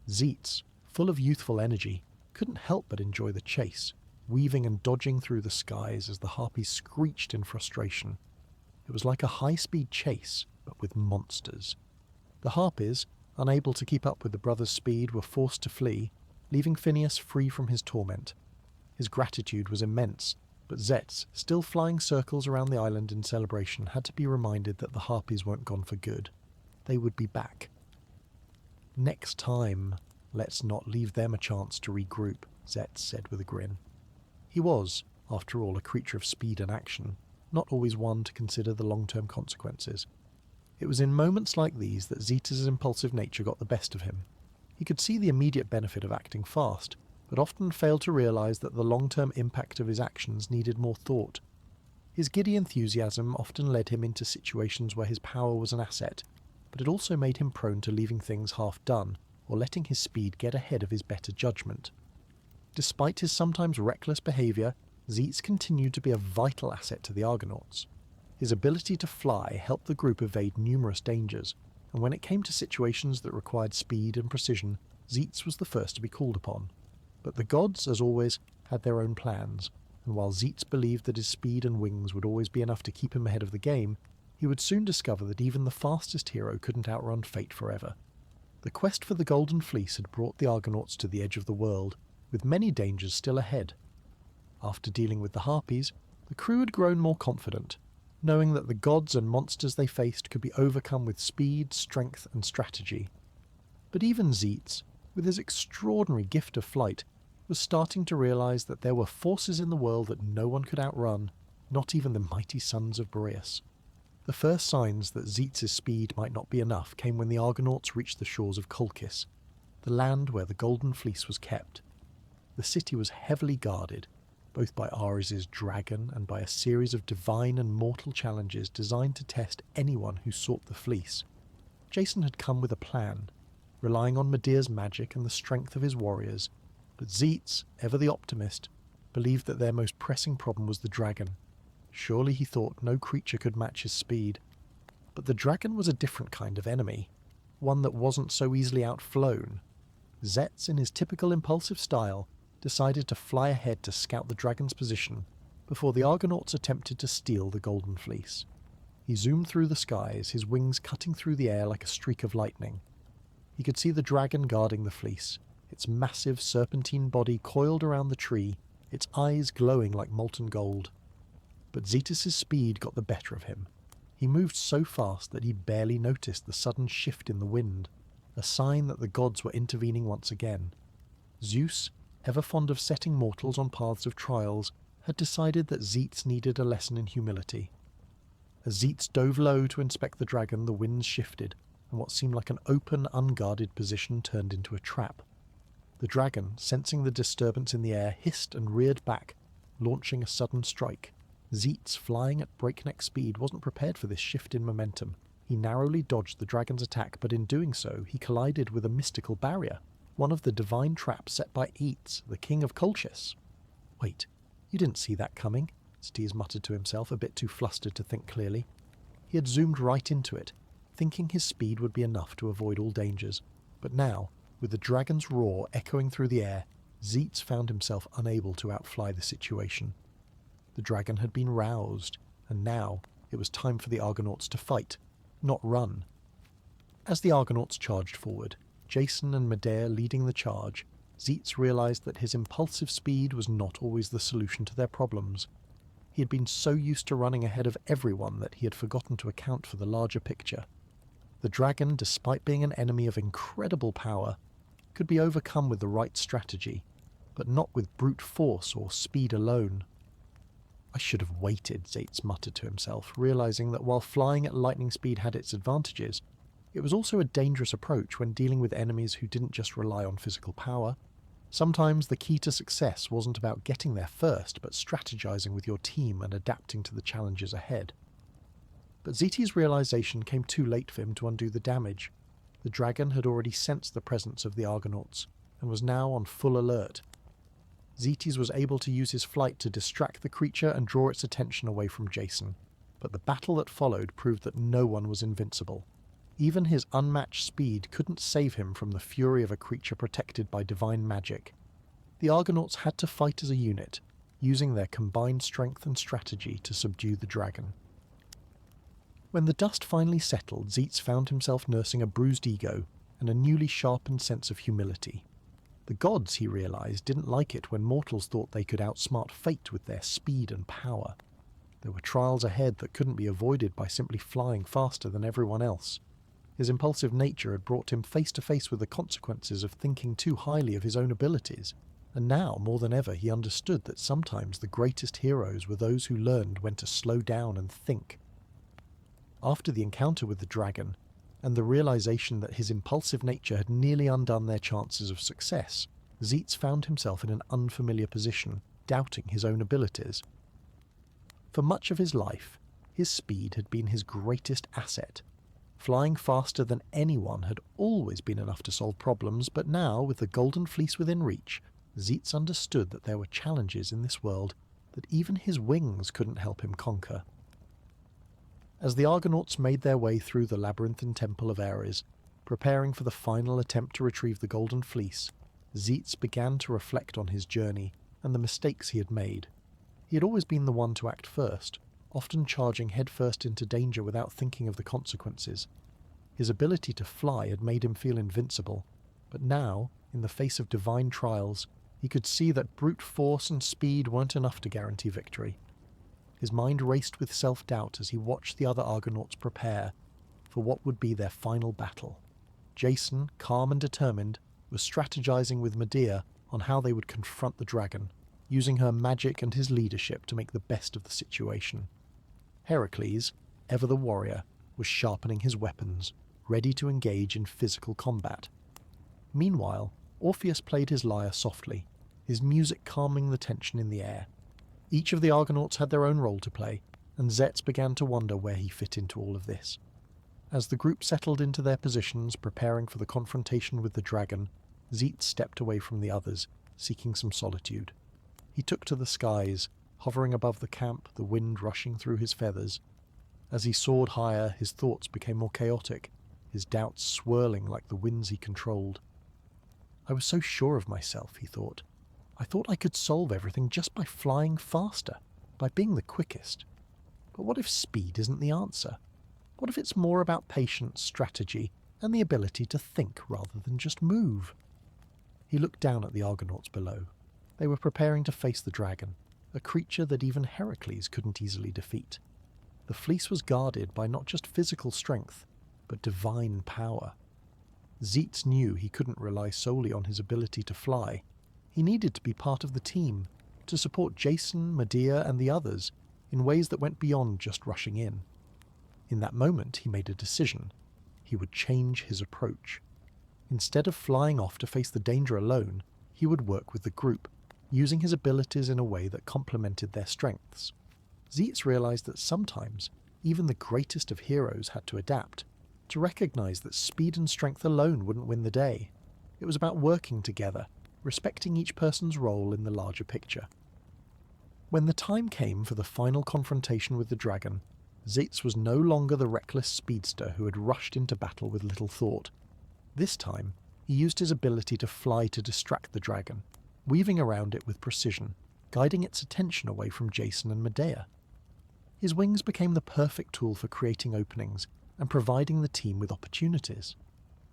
Zetes, full of youthful energy, couldn't help but enjoy the chase, weaving and dodging through the skies as the Harpies screeched in frustration. It was like a high-speed chase, but with monsters. The Harpies, unable to keep up with the brothers' speed, were forced to flee, leaving Phineus free from his torment. His gratitude was immense, but Zetes, still flying circles around the island in celebration, had to be reminded that the Harpies weren't gone for good. They would be back. "Next time, let's not leave them a chance to regroup," Zetes said with a grin. He was, after all, a creature of speed and action, not always one to consider the long-term consequences. It was in moments like these that Zetes' impulsive nature got the best of him. He could see the immediate benefit of acting fast, but often failed to realise that the long-term impact of his actions needed more thought. His giddy enthusiasm often led him into situations where his power was an asset, but it also made him prone to leaving things half done, or letting his speed get ahead of his better judgment. Despite his sometimes reckless behaviour, Zetes continued to be a vital asset to the Argonauts. His ability to fly helped the group evade numerous dangers, and when it came to situations that required speed and precision, Zetes was the first to be called upon. But the gods, as always, had their own plans, and while Zetes believed that his speed and wings would always be enough to keep him ahead of the game, he would soon discover that even the fastest hero couldn't outrun fate forever. The quest for the Golden Fleece had brought the Argonauts to the edge of the world, with many dangers still ahead. After dealing with the Harpies, the crew had grown more confident. knowing that the gods and monsters they faced could be overcome with speed, strength, and strategy. But even Zetes, with his extraordinary gift of flight, was starting to realise that there were forces in the world that no one could outrun, not even the mighty sons of Boreas. The first signs that Zetes' speed might not be enough came when the Argonauts reached the shores of Colchis, the land where the Golden Fleece was kept. The city was heavily guarded, both by Ares' dragon and by a series of divine and mortal challenges designed to test anyone who sought the fleece. Jason had come with a plan, relying on Medea's magic and the strength of his warriors, but Zetes, ever the optimist, believed that their most pressing problem was the dragon. Surely, he thought, no creature could match his speed. But the dragon was a different kind of enemy, one that wasn't so easily outflown. Zetes, in his typical impulsive style, decided to fly ahead to scout the dragon's position before the Argonauts attempted to steal the Golden Fleece. He zoomed through the skies, his wings cutting through the air like a streak of lightning. He could see the dragon guarding the fleece, its massive serpentine body coiled around the tree, its eyes glowing like molten gold. But Zetes' speed got the better of him. He moved so fast that he barely noticed the sudden shift in the wind, a sign that the gods were intervening once again. Zeus, ever fond of setting mortals on paths of trials, had decided that Zetes needed a lesson in humility. As Zetes dove low to inspect the dragon, the winds shifted, and what seemed like an open, unguarded position turned into a trap. The dragon, sensing the disturbance in the air, hissed and reared back, launching a sudden strike. Zetes, flying at breakneck speed, wasn't prepared for this shift in momentum. He narrowly dodged the dragon's attack, but in doing so, he collided with a mystical barrier, one of the divine traps set by Aethys, the king of Colchis. Wait, you didn't see that coming? Zetes muttered to himself, a bit too flustered to think clearly. He had zoomed right into it, thinking his speed would be enough to avoid all dangers. But now, with the dragon's roar echoing through the air, Zetes found himself unable to outfly the situation. The dragon had been roused, and now it was time for the Argonauts to fight, not run. As the Argonauts charged forward, Jason and Medea leading the charge, Zetes realized that his impulsive speed was not always the solution to their problems. He had been so used to running ahead of everyone that he had forgotten to account for the larger picture. The dragon, despite being an enemy of incredible power, could be overcome with the right strategy, but not with brute force or speed alone. I should have waited, Zetes muttered to himself, realizing that while flying at lightning speed had its advantages, it was also a dangerous approach when dealing with enemies who didn't just rely on physical power. Sometimes the key to success wasn't about getting there first, but strategizing with your team and adapting to the challenges ahead. But Zetes' realization came too late for him to undo the damage. The dragon had already sensed the presence of the Argonauts, and was now on full alert. Zetes was able to use his flight to distract the creature and draw its attention away from Jason, but the battle that followed proved that no one was invincible. Even his unmatched speed couldn't save him from the fury of a creature protected by divine magic. The Argonauts had to fight as a unit, using their combined strength and strategy to subdue the dragon. When the dust finally settled, Zetes found himself nursing a bruised ego and a newly sharpened sense of humility. The gods, he realized, didn't like it when mortals thought they could outsmart fate with their speed and power. There were trials ahead that couldn't be avoided by simply flying faster than everyone else. His impulsive nature had brought him face to face with the consequences of thinking too highly of his own abilities, and now, more than ever, he understood that sometimes the greatest heroes were those who learned when to slow down and think. After the encounter with the dragon, and the realization that his impulsive nature had nearly undone their chances of success, Zetes found himself in an unfamiliar position, doubting his own abilities. For much of his life, his speed had been his greatest asset. Flying faster than anyone had always been enough to solve problems, but now, with the Golden Fleece within reach, Zetes understood that there were challenges in this world that even his wings couldn't help him conquer. As the Argonauts made their way through the labyrinthine temple of Ares, preparing for the final attempt to retrieve the Golden Fleece, Zetes began to reflect on his journey and the mistakes he had made. He had always been the one to act first, often charging headfirst into danger without thinking of the consequences. His ability to fly had made him feel invincible, but now, in the face of divine trials, he could see that brute force and speed weren't enough to guarantee victory. His mind raced with self-doubt as he watched the other Argonauts prepare for what would be their final battle. Jason, calm and determined, was strategizing with Medea on how they would confront the dragon, using her magic and his leadership to make the best of the situation. Heracles, ever the warrior, was sharpening his weapons, ready to engage in physical combat. Meanwhile, Orpheus played his lyre softly, his music calming the tension in the air. Each of the Argonauts had their own role to play, and Zets began to wonder where he fit into all of this. As the group settled into their positions, preparing for the confrontation with the dragon, Zetes stepped away from the others, seeking some solitude. He took to the skies, hovering above the camp, the wind rushing through his feathers. As he soared higher, his thoughts became more chaotic, his doubts swirling like the winds he controlled. I was so sure of myself, he thought. I thought I could solve everything just by flying faster, by being the quickest. But what if speed isn't the answer? What if it's more about patience, strategy, and the ability to think rather than just move? He looked down at the Argonauts below. They were preparing to face the dragon, a creature that even Heracles couldn't easily defeat. The fleece was guarded by not just physical strength, but divine power. Zetes knew he couldn't rely solely on his ability to fly. He needed to be part of the team, to support Jason, Medea, and the others in ways that went beyond just rushing in. In that moment, he made a decision. He would change his approach. Instead of flying off to face the danger alone, he would work with the group, using his abilities in a way that complemented their strengths. Zetes realized that sometimes even the greatest of heroes had to adapt, to recognize that speed and strength alone wouldn't win the day. It was about working together, respecting each person's role in the larger picture. When the time came for the final confrontation with the dragon, Zetes was no longer the reckless speedster who had rushed into battle with little thought. This time, he used his ability to fly to distract the dragon, weaving around it with precision, guiding its attention away from Jason and Medea. His wings became the perfect tool for creating openings and providing the team with opportunities.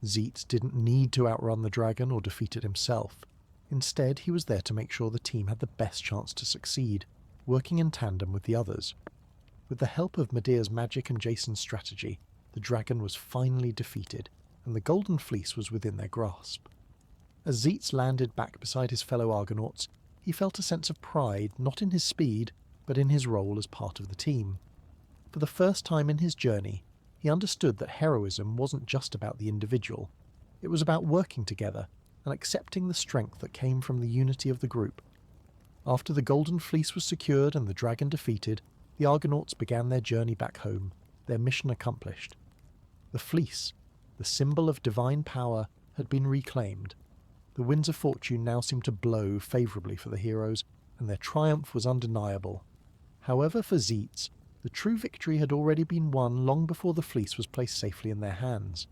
Zetes didn't need to outrun the dragon or defeat it himself. Instead, he was there to make sure the team had the best chance to succeed, working in tandem with the others. With the help of Medea's magic and Jason's strategy, the dragon was finally defeated, and the Golden Fleece was within their grasp. As Zetes landed back beside his fellow Argonauts, he felt a sense of pride not in his speed, but in his role as part of the team. For the first time in his journey, he understood that heroism wasn't just about the individual. It was about working together and accepting the strength that came from the unity of the group. After the Golden Fleece was secured and the dragon defeated, the Argonauts began their journey back home, their mission accomplished. The fleece, the symbol of divine power, had been reclaimed. The winds of fortune now seemed to blow favourably for the heroes, and their triumph was undeniable. However, for Zetes, the true victory had already been won long before the fleece was placed safely in their hands.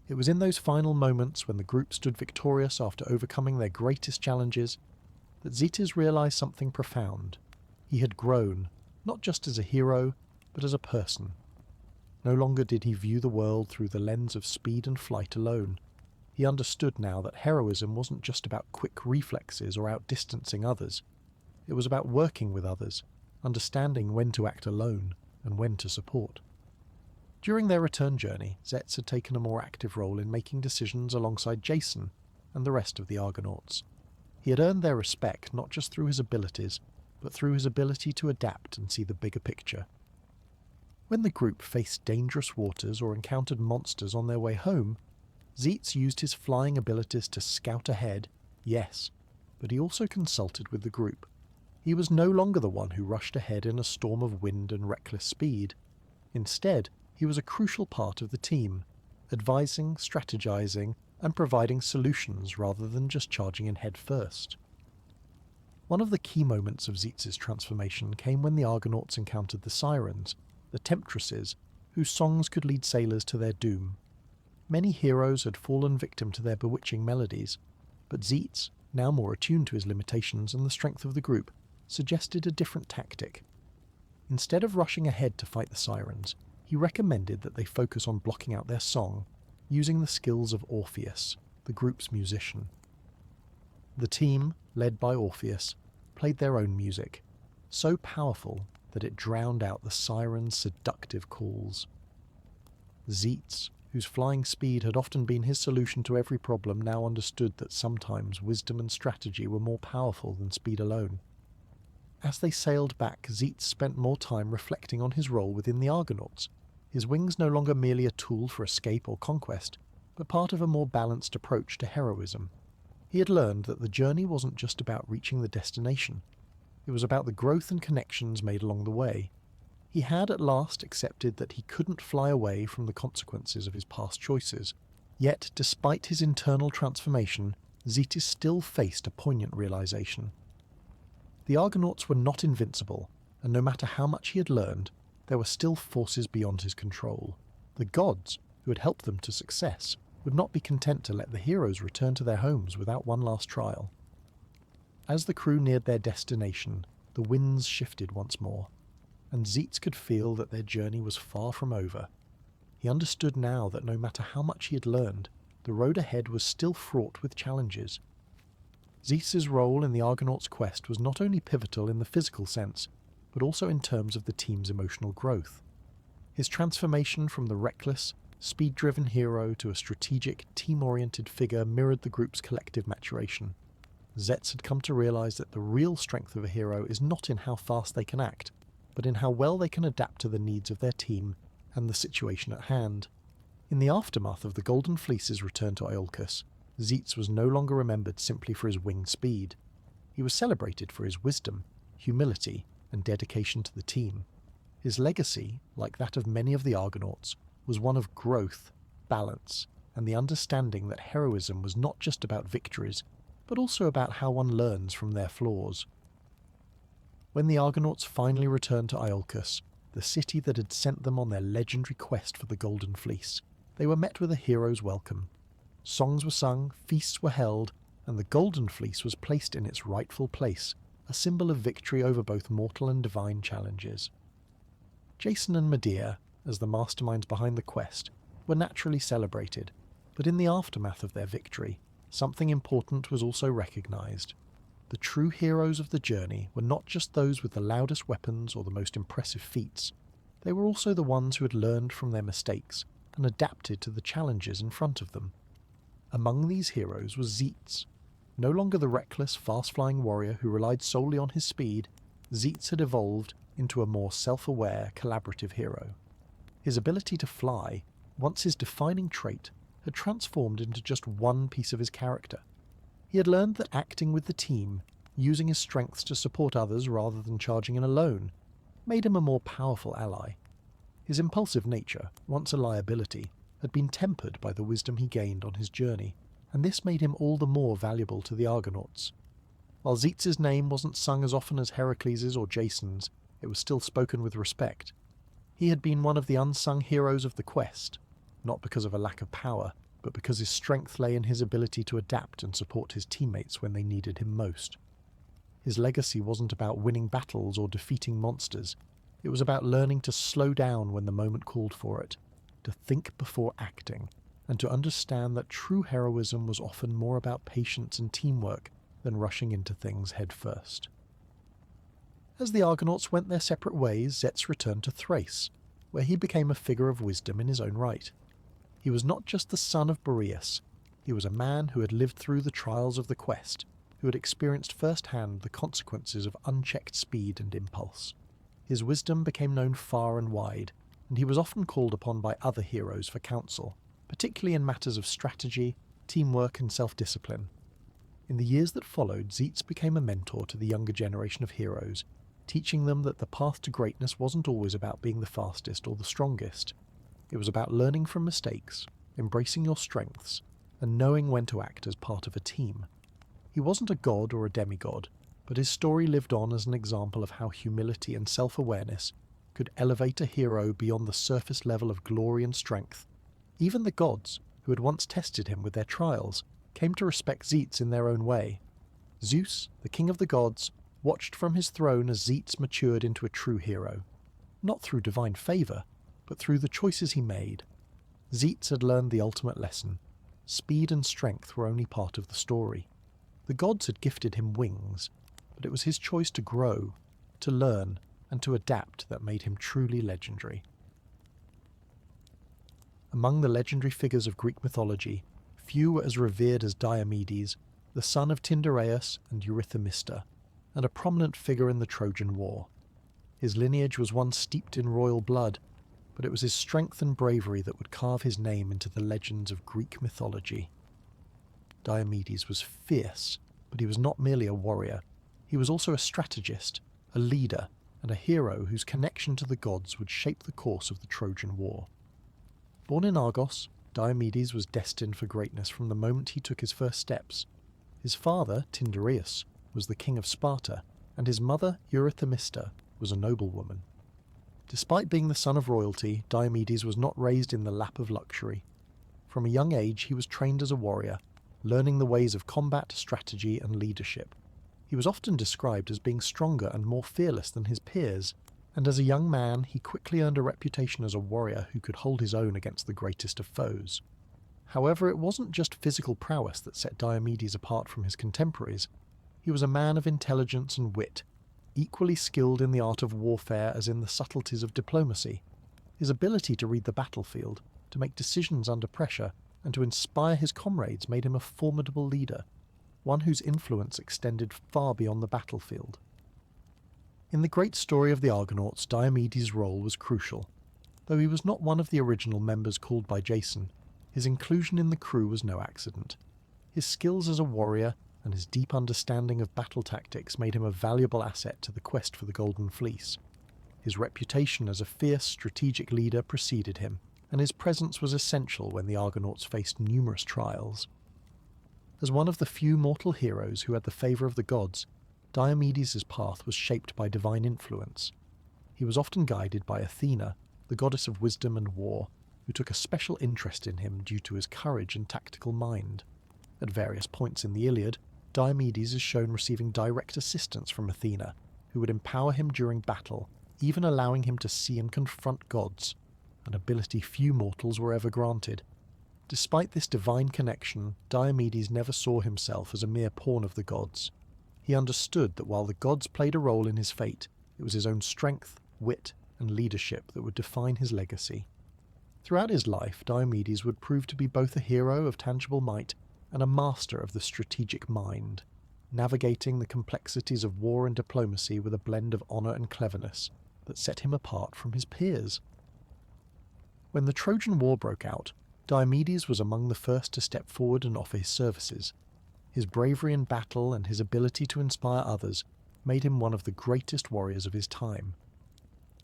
It was in those final moments when the group stood victorious after overcoming their greatest challenges that Zetes realized something profound. He had grown, not just as a hero, but as a person. No longer did he view the world through the lens of speed and flight alone. He understood now that heroism wasn't just about quick reflexes or outdistancing others. It was about working with others, understanding when to act alone and when to support. During their return journey, Zets had taken a more active role in making decisions alongside Jason and the rest of the Argonauts. He had earned their respect not just through his abilities, but through his ability to adapt and see the bigger picture. When the group faced dangerous waters or encountered monsters on their way home, Zetes used his flying abilities to scout ahead, yes, but he also consulted with the group. He was no longer the one who rushed ahead in a storm of wind and reckless speed. Instead, he was a crucial part of the team, advising, strategizing, and providing solutions rather than just charging in head first. One of the key moments of Zetes' transformation came when the Argonauts encountered the Sirens, the temptresses, whose songs could lead sailors to their doom. Many heroes had fallen victim to their bewitching melodies, but Zetes, now more attuned to his limitations and the strength of the group, suggested a different tactic. Instead of rushing ahead to fight the Sirens, he recommended that they focus on blocking out their song, using the skills of Orpheus, the group's musician. The team, led by Orpheus, played their own music, so powerful that it drowned out the siren's seductive calls. Zetes, whose flying speed had often been his solution to every problem, now understood that sometimes wisdom and strategy were more powerful than speed alone. As they sailed back, Zetes spent more time reflecting on his role within the Argonauts, his wings no longer merely a tool for escape or conquest, but part of a more balanced approach to heroism. He had learned that the journey wasn't just about reaching the destination. It was about the growth and connections made along the way. He had at last accepted that he couldn't fly away from the consequences of his past choices. Yet, despite his internal transformation, Zetes still faced a poignant realization. The Argonauts were not invincible, and no matter how much he had learned, there were still forces beyond his control. The gods, who had helped them to success, would not be content to let the heroes return to their homes without one last trial. As the crew neared their destination, the winds shifted once more, and Zetes could feel that their journey was far from over. He understood now that no matter how much he had learned, the road ahead was still fraught with challenges. Zetes' role in the Argonauts' quest was not only pivotal in the physical sense, but also in terms of the team's emotional growth. His transformation from the reckless, speed-driven hero to a strategic, team-oriented figure mirrored the group's collective maturation. Zetes had come to realize that the real strength of a hero is not in how fast they can act, but in how well they can adapt to the needs of their team and the situation at hand. In the aftermath of the Golden Fleece's return to Iolcus, Zetes was no longer remembered simply for his winged speed. He was celebrated for his wisdom, humility, and dedication to the team. His legacy, like that of many of the Argonauts, was one of growth, balance, and the understanding that heroism was not just about victories, but also about how one learns from their flaws. When the Argonauts finally returned to Iolcus, the city that had sent them on their legendary quest for the Golden Fleece, they were met with a hero's welcome. Songs were sung, feasts were held, and the Golden Fleece was placed in its rightful place, a symbol of victory over both mortal and divine challenges. Jason and Medea, as the masterminds behind the quest, were naturally celebrated, but in the aftermath of their victory, something important was also recognized. The true heroes of the journey were not just those with the loudest weapons or the most impressive feats. They were also the ones who had learned from their mistakes and adapted to the challenges in front of them. Among these heroes was Zetes. No longer the reckless, fast-flying warrior who relied solely on his speed, Zetes had evolved into a more self-aware, collaborative hero. His ability to fly, once his defining trait, had transformed into just one piece of his character. He had learned that acting with the team, using his strengths to support others rather than charging in alone, made him a more powerful ally. His impulsive nature, once a liability, had been tempered by the wisdom he gained on his journey, and this made him all the more valuable to the Argonauts. While Zetes' name wasn't sung as often as Heracles' or Jason's, it was still spoken with respect. He had been one of the unsung heroes of the quest, not because of a lack of power, but because his strength lay in his ability to adapt and support his teammates when they needed him most. His legacy wasn't about winning battles or defeating monsters. It was about learning to slow down when the moment called for it, to think before acting, and to understand that true heroism was often more about patience and teamwork than rushing into things head first. As the Argonauts went their separate ways, Zetes returned to Thrace, where he became a figure of wisdom in his own right. He was not just the son of Boreas, he was a man who had lived through the trials of the quest, who had experienced firsthand the consequences of unchecked speed and impulse. His wisdom became known far and wide, and he was often called upon by other heroes for counsel, particularly in matters of strategy, teamwork and self-discipline. In the years that followed, Zetes became a mentor to the younger generation of heroes, teaching them that the path to greatness wasn't always about being the fastest or the strongest. It was about learning from mistakes, embracing your strengths, and knowing when to act as part of a team. He wasn't a god or a demigod, but his story lived on as an example of how humility and self-awareness could elevate a hero beyond the surface level of glory and strength. Even the gods, who had once tested him with their trials, came to respect Zetes in their own way. Zeus, the king of the gods, watched from his throne as Zetes matured into a true hero, not through divine favour, but through the choices he made. Zetes had learned the ultimate lesson. Speed and strength were only part of the story. The gods had gifted him wings, but it was his choice to grow, to learn, and to adapt that made him truly legendary. Among the legendary figures of Greek mythology, few were as revered as Diomedes, the son of Tyndareus and Eurymista, and a prominent figure in the Trojan War. His lineage was one steeped in royal blood, but it was his strength and bravery that would carve his name into the legends of Greek mythology. Diomedes was fierce, but he was not merely a warrior. He was also a strategist, a leader, and a hero whose connection to the gods would shape the course of the Trojan War. Born in Argos, Diomedes was destined for greatness from the moment he took his first steps. His father, Tyndareus, was the king of Sparta, and his mother, Eurymista, was a noblewoman. Despite being the son of royalty, Diomedes was not raised in the lap of luxury. From a young age he was trained as a warrior, learning the ways of combat, strategy, and leadership. He was often described as being stronger and more fearless than his peers, and as a young man he quickly earned a reputation as a warrior who could hold his own against the greatest of foes. However, it wasn't just physical prowess that set Diomedes apart from his contemporaries. He was a man of intelligence and wit, equally skilled in the art of warfare as in the subtleties of diplomacy. His ability to read the battlefield, to make decisions under pressure, and to inspire his comrades made him a formidable leader, one whose influence extended far beyond the battlefield. In the great story of the Argonauts, Diomedes' role was crucial. Though he was not one of the original members called by Jason, his inclusion in the crew was no accident. His skills as a warrior and his deep understanding of battle tactics made him a valuable asset to the quest for the Golden Fleece. His reputation as a fierce, strategic leader preceded him, and his presence was essential when the Argonauts faced numerous trials. As one of the few mortal heroes who had the favour of the gods, Diomedes' path was shaped by divine influence. He was often guided by Athena, the goddess of wisdom and war, who took a special interest in him due to his courage and tactical mind. At various points in the Iliad, Diomedes is shown receiving direct assistance from Athena, who would empower him during battle, even allowing him to see and confront gods, an ability few mortals were ever granted. Despite this divine connection, Diomedes never saw himself as a mere pawn of the gods. He understood that while the gods played a role in his fate, it was his own strength, wit, and leadership that would define his legacy. Throughout his life, Diomedes would prove to be both a hero of tangible might and a master of the strategic mind, navigating the complexities of war and diplomacy with a blend of honour and cleverness that set him apart from his peers. When the Trojan War broke out, Diomedes was among the first to step forward and offer his services. His bravery in battle and his ability to inspire others made him one of the greatest warriors of his time.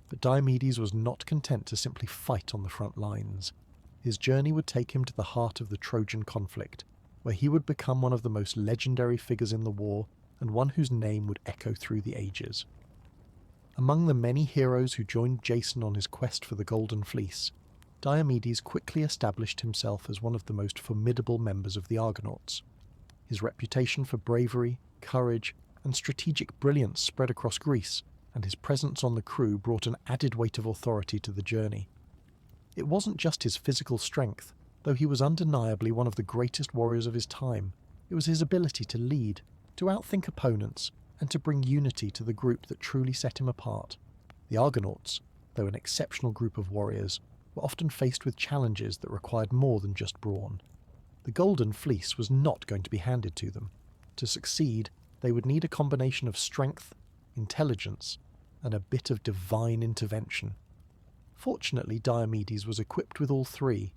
But Diomedes was not content to simply fight on the front lines. His journey would take him to the heart of the Trojan conflict, where he would become one of the most legendary figures in the war and one whose name would echo through the ages. Among the many heroes who joined Jason on his quest for the Golden Fleece, Diomedes quickly established himself as one of the most formidable members of the Argonauts. His reputation for bravery, courage, and strategic brilliance spread across Greece, and his presence on the crew brought an added weight of authority to the journey. It wasn't just his physical strength, though he was undeniably one of the greatest warriors of his time. It was his ability to lead, to outthink opponents, and to bring unity to the group that truly set him apart. The Argonauts, though an exceptional group of warriors, were often faced with challenges that required more than just brawn. The Golden Fleece was not going to be handed to them. To succeed, they would need a combination of strength, intelligence, and a bit of divine intervention. Fortunately, Diomedes was equipped with all three.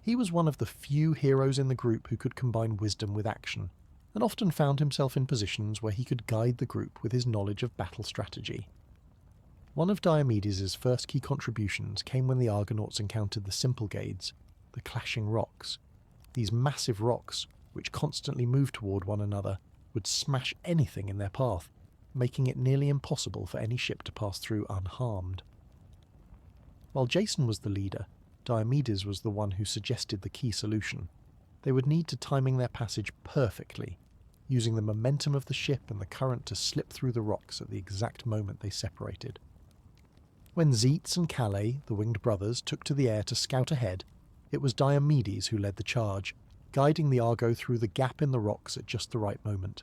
He was one of the few heroes in the group who could combine wisdom with action, and often found himself in positions where he could guide the group with his knowledge of battle strategy. One of Diomedes' first key contributions came when the Argonauts encountered the Symplegades, the clashing rocks. These massive rocks, which constantly moved toward one another, would smash anything in their path, making it nearly impossible for any ship to pass through unharmed. While Jason was the leader, Diomedes was the one who suggested the key solution. They would need to timing their passage perfectly, using the momentum of the ship and the current to slip through the rocks at the exact moment they separated. When Zetes and Calais, the winged brothers, took to the air to scout ahead, it was Diomedes who led the charge, guiding the Argo through the gap in the rocks at just the right moment.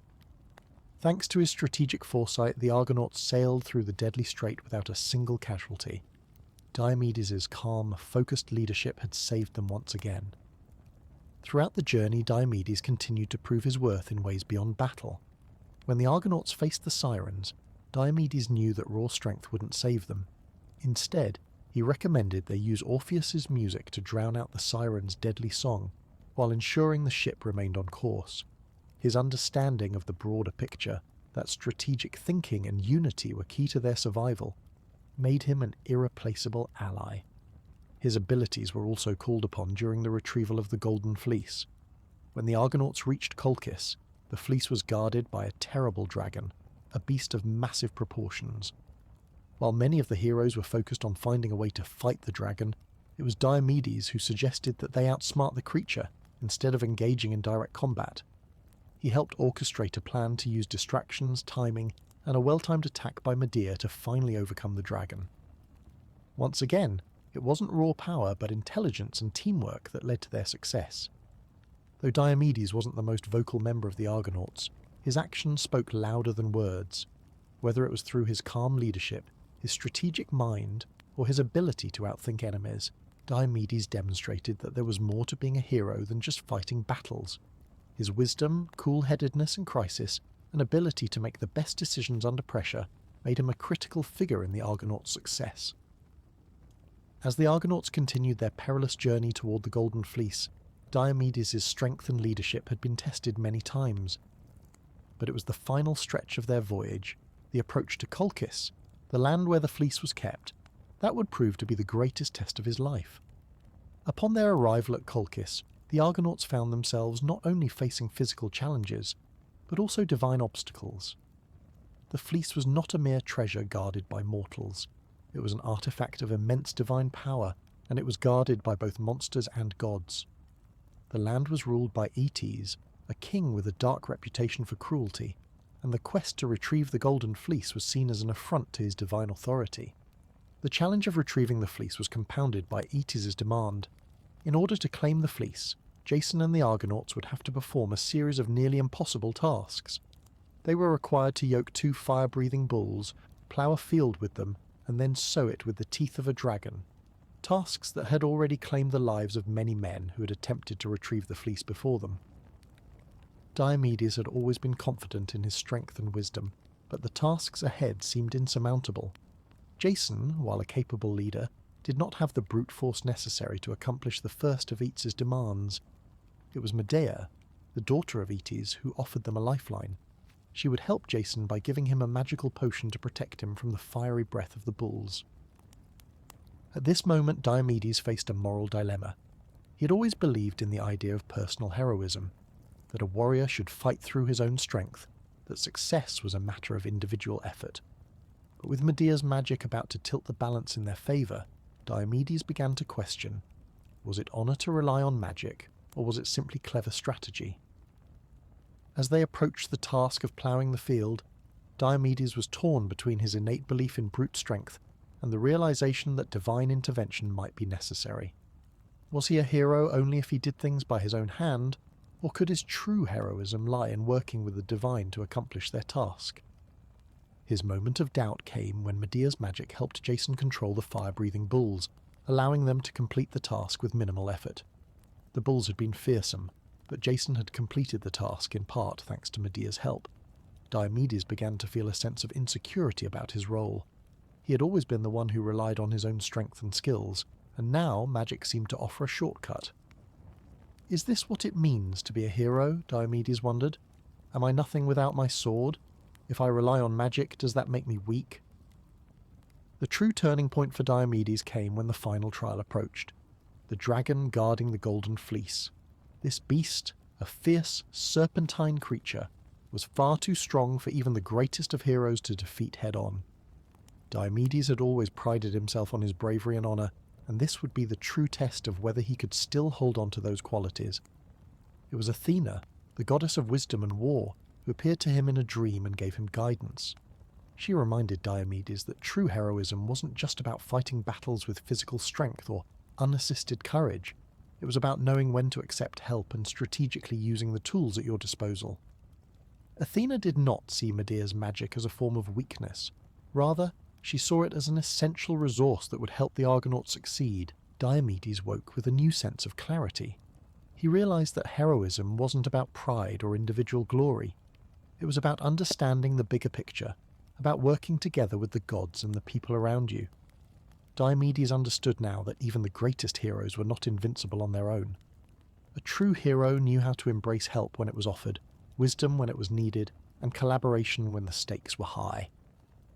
Thanks to his strategic foresight, the Argonauts sailed through the deadly strait without a single casualty. Diomedes' calm, focused leadership had saved them once again. Throughout the journey, Diomedes continued to prove his worth in ways beyond battle. When the Argonauts faced the Sirens, Diomedes knew that raw strength wouldn't save them. Instead, he recommended they use Orpheus's music to drown out the Sirens' deadly song, while ensuring the ship remained on course. His understanding of the broader picture, that strategic thinking and unity were key to their survival, made him an irreplaceable ally. His abilities were also called upon during the retrieval of the Golden Fleece. When the Argonauts reached Colchis, the fleece was guarded by a terrible dragon, a beast of massive proportions. While many of the heroes were focused on finding a way to fight the dragon, it was Diomedes who suggested that they outsmart the creature instead of engaging in direct combat. He helped orchestrate a plan to use distractions, timing, and a well-timed attack by Medea to finally overcome the dragon. Once again, it wasn't raw power but intelligence and teamwork that led to their success. Though Diomedes wasn't the most vocal member of the Argonauts, his actions spoke louder than words. Whether it was through his calm leadership, his strategic mind, or his ability to outthink enemies, Diomedes demonstrated that there was more to being a hero than just fighting battles. His wisdom, cool-headedness in crisis, and ability to make the best decisions under pressure made him a critical figure in the Argonauts' success. As the Argonauts continued their perilous journey toward the Golden Fleece, Diomedes' strength and leadership had been tested many times. But it was the final stretch of their voyage, the approach to Colchis, the land where the fleece was kept, that would prove to be the greatest test of his life. Upon their arrival at Colchis, the Argonauts found themselves not only facing physical challenges, but also divine obstacles. The fleece was not a mere treasure guarded by mortals. It was an artifact of immense divine power, and it was guarded by both monsters and gods. The land was ruled by Athens, a king with a dark reputation for cruelty, and the quest to retrieve the Golden Fleece was seen as an affront to his divine authority. The challenge of retrieving the fleece was compounded by Athens' demand. In order to claim the fleece, Jason and the Argonauts would have to perform a series of nearly impossible tasks. They were required to yoke 2 fire-breathing bulls, plough a field with them, and then sow it with the teeth of a dragon. Tasks that had already claimed the lives of many men who had attempted to retrieve the fleece before them. Diomedes had always been confident in his strength and wisdom, but the tasks ahead seemed insurmountable. Jason, while a capable leader, did not have the brute force necessary to accomplish the first of Aethys' demands. It was Medea, the daughter of Aethys, who offered them a lifeline. She would help Jason by giving him a magical potion to protect him from the fiery breath of the bulls. At this moment, Diomedes faced a moral dilemma. He had always believed in the idea of personal heroism, that a warrior should fight through his own strength, that success was a matter of individual effort. But with Medea's magic about to tilt the balance in their favour, Diomedes began to question, was it honour to rely on magic, or was it simply clever strategy? As they approached the task of ploughing the field, Diomedes was torn between his innate belief in brute strength and the realization that divine intervention might be necessary. Was he a hero only if he did things by his own hand, or could his true heroism lie in working with the divine to accomplish their task? His moment of doubt came when Medea's magic helped Jason control the fire-breathing bulls, allowing them to complete the task with minimal effort. The bulls had been fearsome, but Jason had completed the task in part thanks to Medea's help. Diomedes began to feel a sense of insecurity about his role. He had always been the one who relied on his own strength and skills, and now magic seemed to offer a shortcut. Is this what it means to be a hero? Diomedes wondered. Am I nothing without my sword? If I rely on magic, does that make me weak? The true turning point for Diomedes came when the final trial approached. The dragon guarding the Golden Fleece. This beast, a fierce, serpentine creature, was far too strong for even the greatest of heroes to defeat head-on. Diomedes had always prided himself on his bravery and honour, and this would be the true test of whether he could still hold on to those qualities. It was Athena, the goddess of wisdom and war, who appeared to him in a dream and gave him guidance. She reminded Diomedes that true heroism wasn't just about fighting battles with physical strength or unassisted courage. It was about knowing when to accept help and strategically using the tools at your disposal. Athena did not see Medea's magic as a form of weakness. Rather, she saw it as an essential resource that would help the Argonauts succeed. Diomedes woke with a new sense of clarity. He realized that heroism wasn't about pride or individual glory. It was about understanding the bigger picture, about working together with the gods and the people around you. Diomedes understood now that even the greatest heroes were not invincible on their own. A true hero knew how to embrace help when it was offered, wisdom when it was needed, and collaboration when the stakes were high.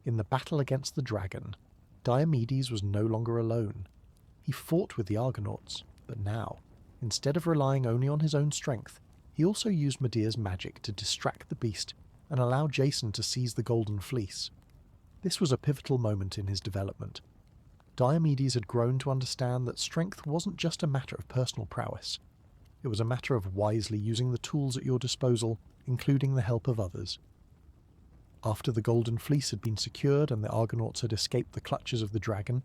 In the battle against the dragon, Diomedes was no longer alone. He fought with the Argonauts, but now, instead of relying only on his own strength, he also used Medea's magic to distract the beast and allow Jason to seize the golden fleece. This was a pivotal moment in his development. Diomedes had grown to understand that strength wasn't just a matter of personal prowess. It was a matter of wisely using the tools at your disposal, including the help of others. After the golden fleece had been secured and the Argonauts had escaped the clutches of the dragon,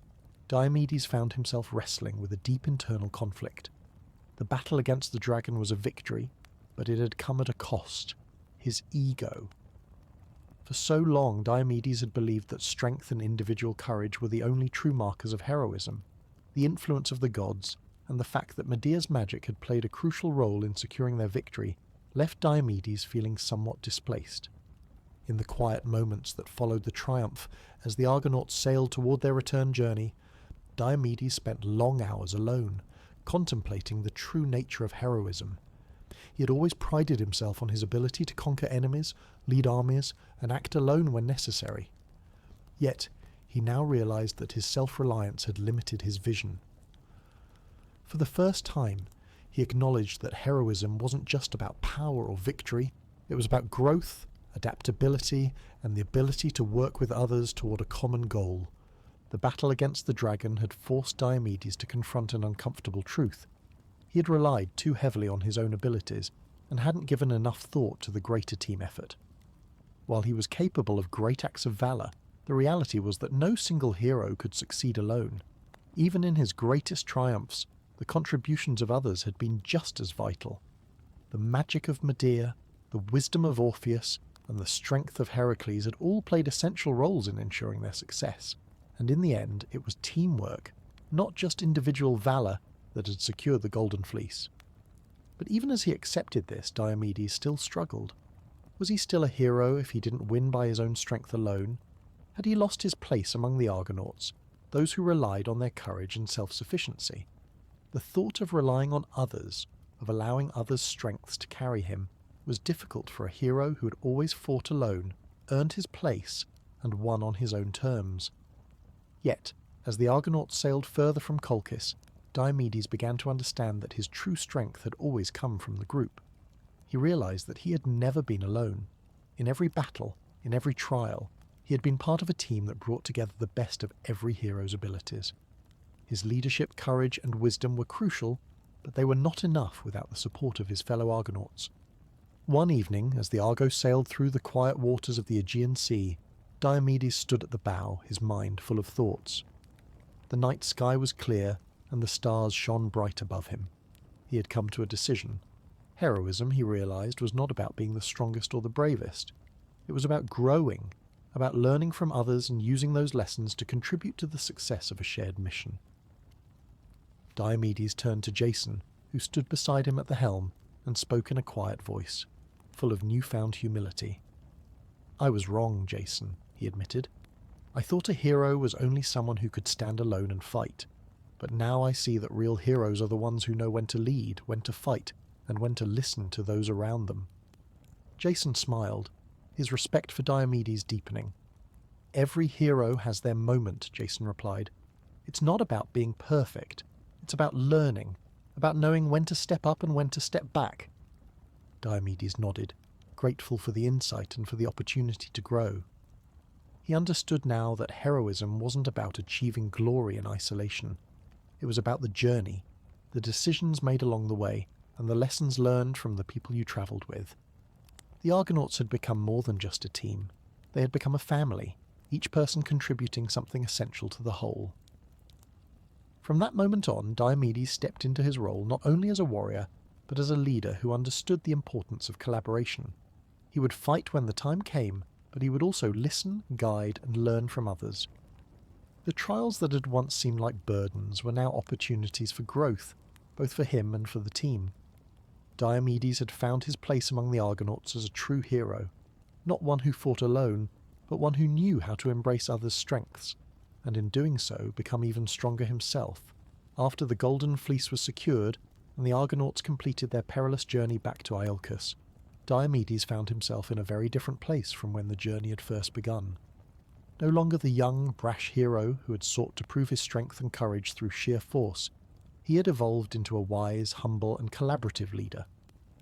Diomedes found himself wrestling with a deep internal conflict. The battle against the dragon was a victory, but it had come at a cost: his ego. For so long, Diomedes had believed that strength and individual courage were the only true markers of heroism. The influence of the gods, and the fact that Medea's magic had played a crucial role in securing their victory, left Diomedes feeling somewhat displaced. In the quiet moments that followed the triumph, as the Argonauts sailed toward their return journey, Diomedes spent long hours alone, contemplating the true nature of heroism. He had always prided himself on his ability to conquer enemies, lead armies, and act alone when necessary. Yet, he now realized that his self-reliance had limited his vision. For the first time, he acknowledged that heroism wasn't just about power or victory. It was about growth, adaptability, and the ability to work with others toward a common goal. The battle against the dragon had forced Diomedes to confront an uncomfortable truth. He had relied too heavily on his own abilities and hadn't given enough thought to the greater team effort. While he was capable of great acts of valor, the reality was that no single hero could succeed alone. Even in his greatest triumphs, the contributions of others had been just as vital. The magic of Medea, the wisdom of Orpheus, and the strength of Heracles had all played essential roles in ensuring their success, and in the end it was teamwork, not just individual valor, that had secured the Golden Fleece. But even as he accepted this, Diomedes still struggled. Was he still a hero if he didn't win by his own strength alone? Had he lost his place among the Argonauts, those who relied on their courage and self-sufficiency? The thought of relying on others, of allowing others' strengths to carry him, was difficult for a hero who had always fought alone, earned his place, and won on his own terms. Yet, as the Argonauts sailed further from Colchis, Diomedes began to understand that his true strength had always come from the group. He realized that he had never been alone. In every battle, in every trial, he had been part of a team that brought together the best of every hero's abilities. His leadership, courage, and wisdom were crucial, but they were not enough without the support of his fellow Argonauts. One evening, as the Argo sailed through the quiet waters of the Aegean Sea, Diomedes stood at the bow, his mind full of thoughts. The night sky was clear, and the stars shone bright above him. He had come to a decision. Heroism, he realized, was not about being the strongest or the bravest. It was about growing, about learning from others and using those lessons to contribute to the success of a shared mission. Diomedes turned to Jason, who stood beside him at the helm, and spoke in a quiet voice, full of newfound humility. "I was wrong, Jason," he admitted. "I thought a hero was only someone who could stand alone and fight. But now I see that real heroes are the ones who know when to lead, when to fight, and when to listen to those around them." Jason smiled, his respect for Diomedes deepening. "Every hero has their moment," Jason replied. "It's not about being perfect. It's about learning, about knowing when to step up and when to step back." Diomedes nodded, grateful for the insight and for the opportunity to grow. He understood now that heroism wasn't about achieving glory in isolation. It was about the journey, the decisions made along the way, and the lessons learned from the people you travelled with. The Argonauts had become more than just a team. They had become a family, each person contributing something essential to the whole. From that moment on, Diomedes stepped into his role not only as a warrior, but as a leader who understood the importance of collaboration. He would fight when the time came, but he would also listen, guide, and learn from others. The trials that had once seemed like burdens were now opportunities for growth, both for him and for the team. Diomedes had found his place among the Argonauts as a true hero, not one who fought alone, but one who knew how to embrace others' strengths, and in doing so become even stronger himself. After the Golden Fleece was secured, and the Argonauts completed their perilous journey back to Iolcus, Diomedes found himself in a very different place from when the journey had first begun. No longer the young, brash hero who had sought to prove his strength and courage through sheer force, he had evolved into a wise, humble, and collaborative leader.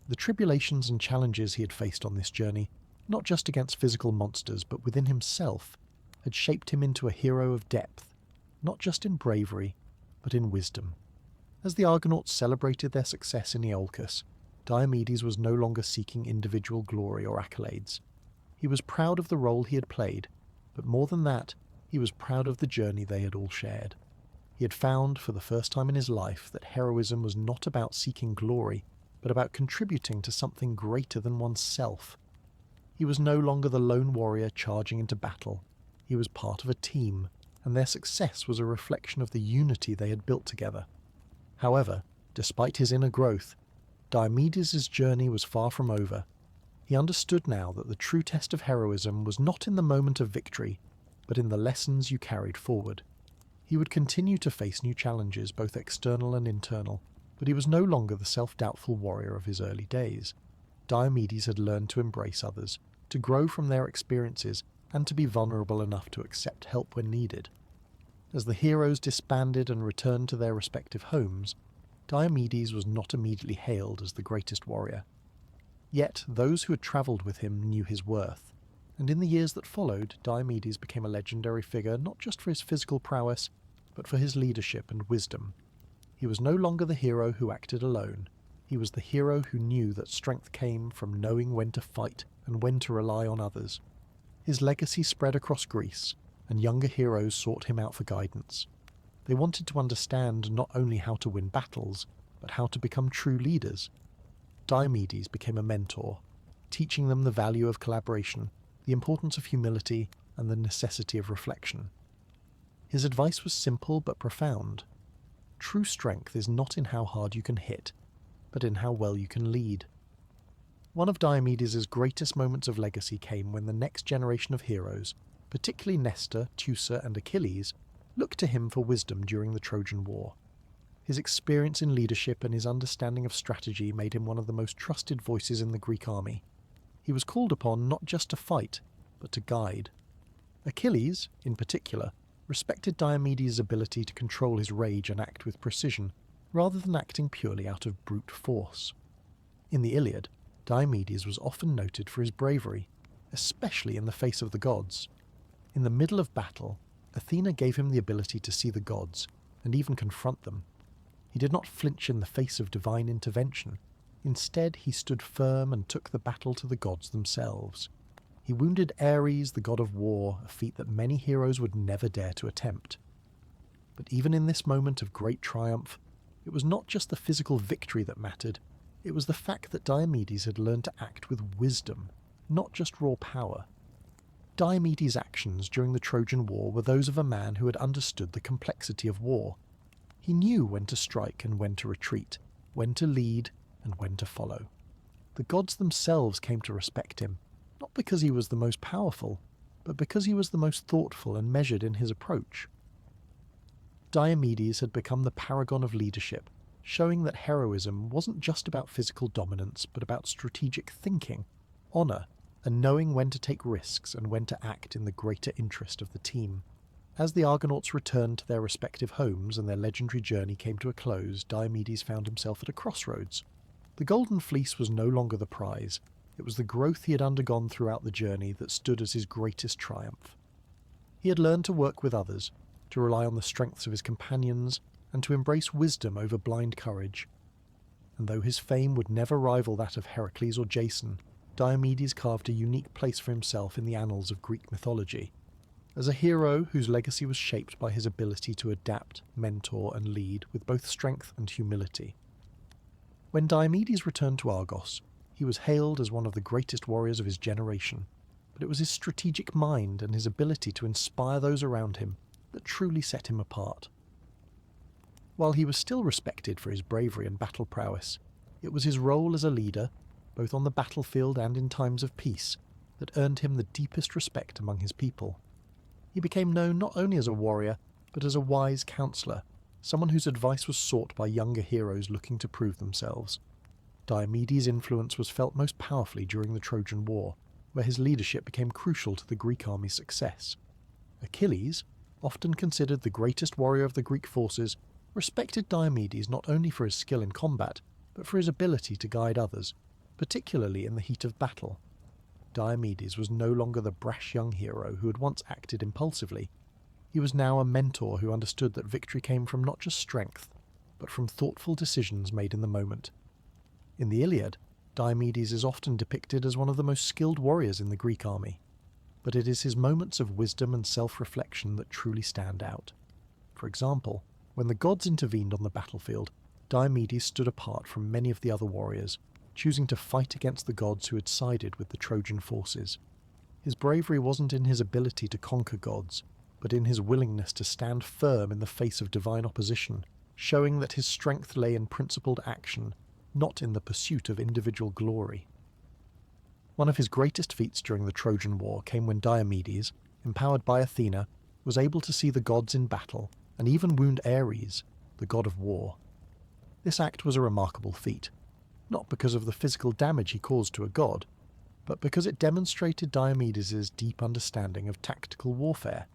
The tribulations and challenges he had faced on this journey, not just against physical monsters but within himself, had shaped him into a hero of depth, not just in bravery, but in wisdom. As the Argonauts celebrated their success in Iolcus, Diomedes was no longer seeking individual glory or accolades. He was proud of the role he had played, but more than that, he was proud of the journey they had all shared. He had found, for the first time in his life, that heroism was not about seeking glory, but about contributing to something greater than oneself. He was no longer the lone warrior charging into battle. He was part of a team, and their success was a reflection of the unity they had built together. However, despite his inner growth, Diomedes' journey was far from over. He understood now that the true test of heroism was not in the moment of victory, but in the lessons you carried forward. He would continue to face new challenges, both external and internal, but he was no longer the self-doubtful warrior of his early days. Diomedes had learned to embrace others, to grow from their experiences, and to be vulnerable enough to accept help when needed. As the heroes disbanded and returned to their respective homes, Diomedes was not immediately hailed as the greatest warrior. Yet those who had travelled with him knew his worth, and in the years that followed, Diomedes became a legendary figure not just for his physical prowess, but for his leadership and wisdom. He was no longer the hero who acted alone. He was the hero who knew that strength came from knowing when to fight and when to rely on others. His legacy spread across Greece, and younger heroes sought him out for guidance. They wanted to understand not only how to win battles, but how to become true leaders. Diomedes became a mentor, teaching them the value of collaboration, the importance of humility, and the necessity of reflection. His advice was simple but profound. True strength is not in how hard you can hit, but in how well you can lead. One of Diomedes' greatest moments of legacy came when the next generation of heroes, particularly Nestor, Teucer, and Achilles, looked to him for wisdom during the Trojan War. His experience in leadership and his understanding of strategy made him one of the most trusted voices in the Greek army. He was called upon not just to fight, but to guide. Achilles, in particular, respected Diomedes' ability to control his rage and act with precision, rather than acting purely out of brute force. In the Iliad, Diomedes was often noted for his bravery, especially in the face of the gods. In the middle of battle, Athena gave him the ability to see the gods, and even confront them. He did not flinch in the face of divine intervention. Instead, he stood firm and took the battle to the gods themselves. He wounded Ares, the god of war, a feat that many heroes would never dare to attempt. But even in this moment of great triumph, it was not just the physical victory that mattered, it was the fact that Diomedes had learned to act with wisdom, not just raw power. Diomedes' actions during the Trojan War were those of a man who had understood the complexity of war. He knew when to strike and when to retreat, when to lead and when to follow. The gods themselves came to respect him, not because he was the most powerful, but because he was the most thoughtful and measured in his approach. Diomedes had become the paragon of leadership, showing that heroism wasn't just about physical dominance, but about strategic thinking, honour, and knowing when to take risks and when to act in the greater interest of the team. As the Argonauts returned to their respective homes and their legendary journey came to a close, Diomedes found himself at a crossroads. The Golden Fleece was no longer the prize. It was the growth he had undergone throughout the journey that stood as his greatest triumph. He had learned to work with others, to rely on the strengths of his companions, and to embrace wisdom over blind courage. And though his fame would never rival that of Heracles or Jason, Diomedes carved a unique place for himself in the annals of Greek mythology. As a hero whose legacy was shaped by his ability to adapt, mentor, and lead with both strength and humility. When Diomedes returned to Argos, He was hailed as one of the greatest warriors of his generation, but it was his strategic mind and his ability to inspire those around him that truly set him apart. While he was still respected for his bravery and battle prowess, it was his role as a leader, both on the battlefield and in times of peace, that earned him the deepest respect among his people. He became known not only as a warrior, but as a wise counsellor, someone whose advice was sought by younger heroes looking to prove themselves. Diomedes' influence was felt most powerfully during the Trojan War, where his leadership became crucial to the Greek army's success. Achilles, often considered the greatest warrior of the Greek forces, respected Diomedes not only for his skill in combat, but for his ability to guide others, particularly in the heat of battle. Diomedes was no longer the brash young hero who had once acted impulsively. He was now a mentor who understood that victory came from not just strength, but from thoughtful decisions made in the moment. In the Iliad, Diomedes is often depicted as one of the most skilled warriors in the Greek army, but it is his moments of wisdom and self-reflection that truly stand out. For example, when the gods intervened on the battlefield, Diomedes stood apart from many of the other warriors, choosing to fight against the gods who had sided with the Trojan forces. His bravery wasn't in his ability to conquer gods, but in his willingness to stand firm in the face of divine opposition, showing that his strength lay in principled action, not in the pursuit of individual glory. One of his greatest feats during the Trojan War came when Diomedes, empowered by Athena, was able to see the gods in battle and even wound Ares, the god of war. This act was a remarkable feat, not because of the physical damage he caused to a god, but because it demonstrated Diomedes' deep understanding of tactical warfare.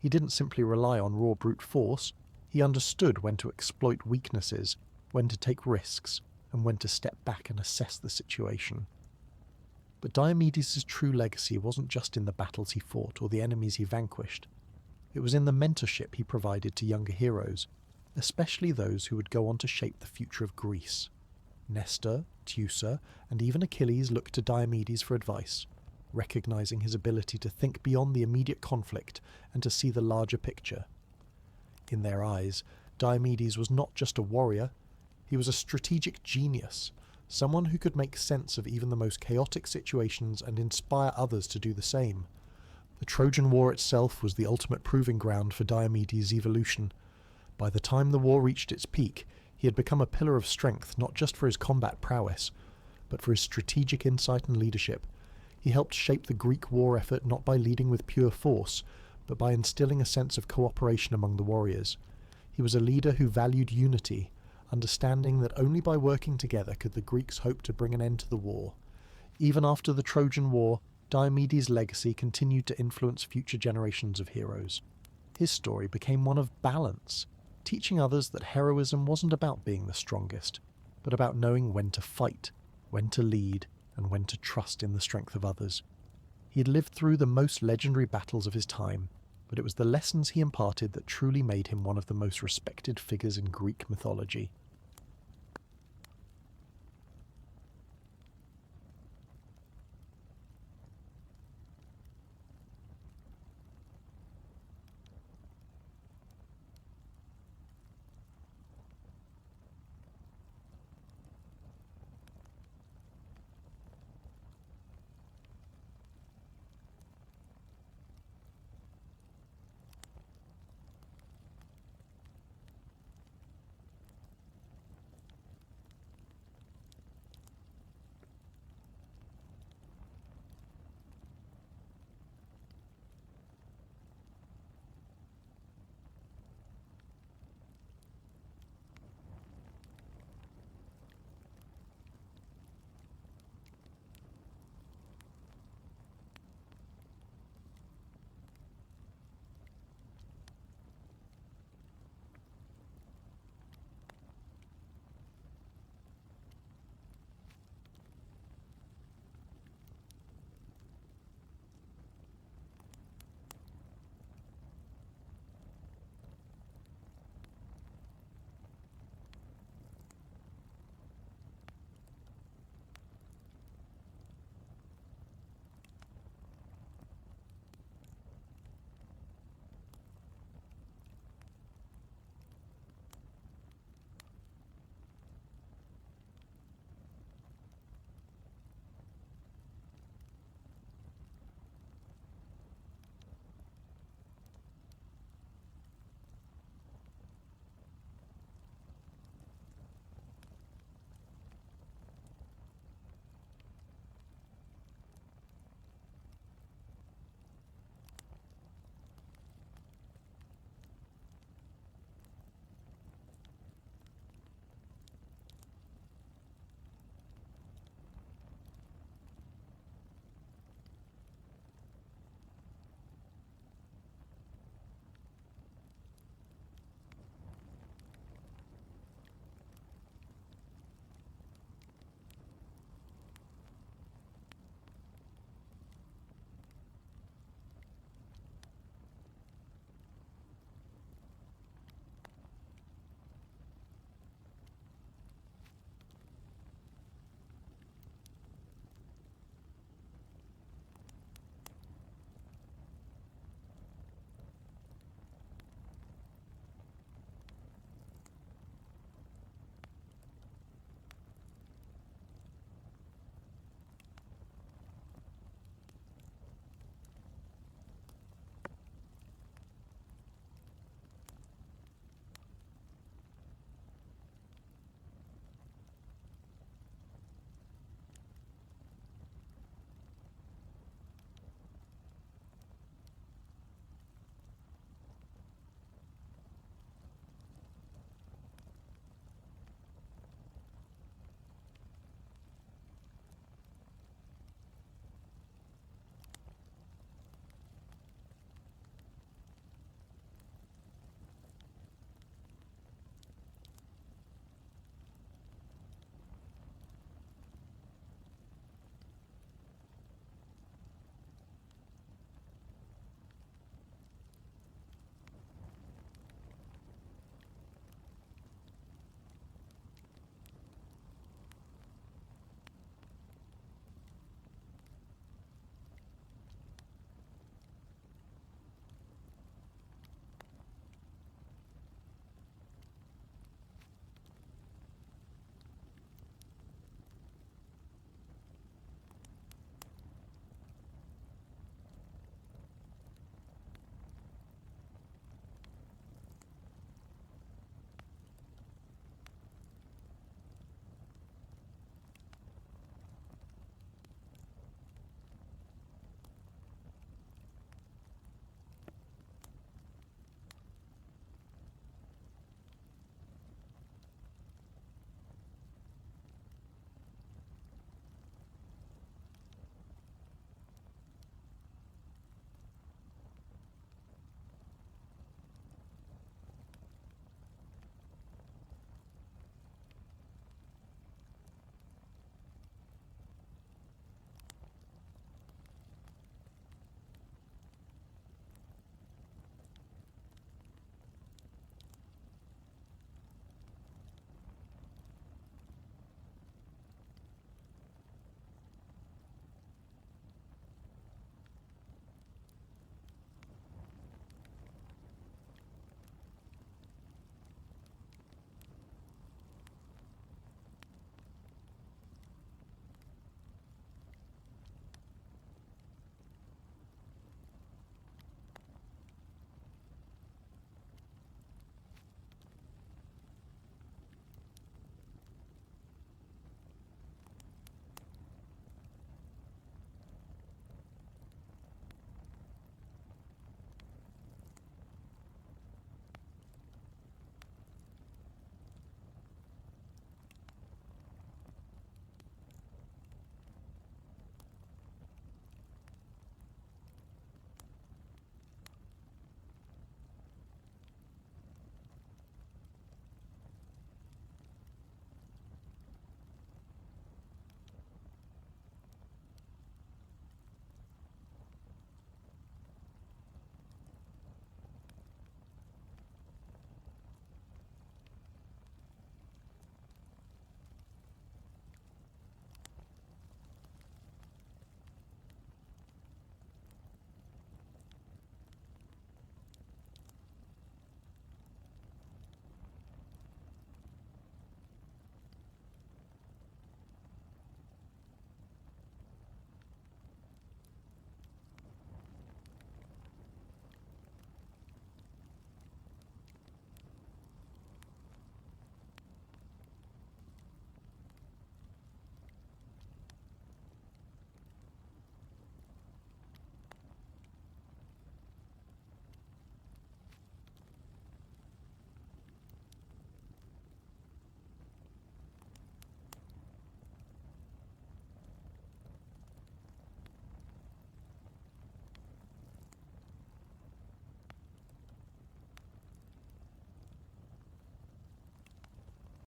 He didn't simply rely on raw brute force, he understood when to exploit weaknesses, when to take risks, and when to step back and assess the situation. But Diomedes' true legacy wasn't just in the battles he fought or the enemies he vanquished. It was in the mentorship he provided to younger heroes, especially those who would go on to shape the future of Greece. Nestor, Teucer, and even Achilles looked to Diomedes for advice, recognizing his ability to think beyond the immediate conflict and to see the larger picture. In their eyes, Diomedes was not just a warrior, he was a strategic genius, someone who could make sense of even the most chaotic situations and inspire others to do the same. The Trojan War itself was the ultimate proving ground for Diomedes' evolution. By the time the war reached its peak, he had become a pillar of strength not just for his combat prowess, but for his strategic insight and leadership. He helped shape the Greek war effort not by leading with pure force, but by instilling a sense of cooperation among the warriors. He was a leader who valued unity, understanding that only by working together could the Greeks hope to bring an end to the war. Even after the Trojan War, Diomedes' legacy continued to influence future generations of heroes. His story became one of balance, teaching others that heroism wasn't about being the strongest, but about knowing when to fight, when to lead, and when to trust in the strength of others. He had lived through the most legendary battles of his time, but it was the lessons he imparted that truly made him one of the most respected figures in Greek mythology.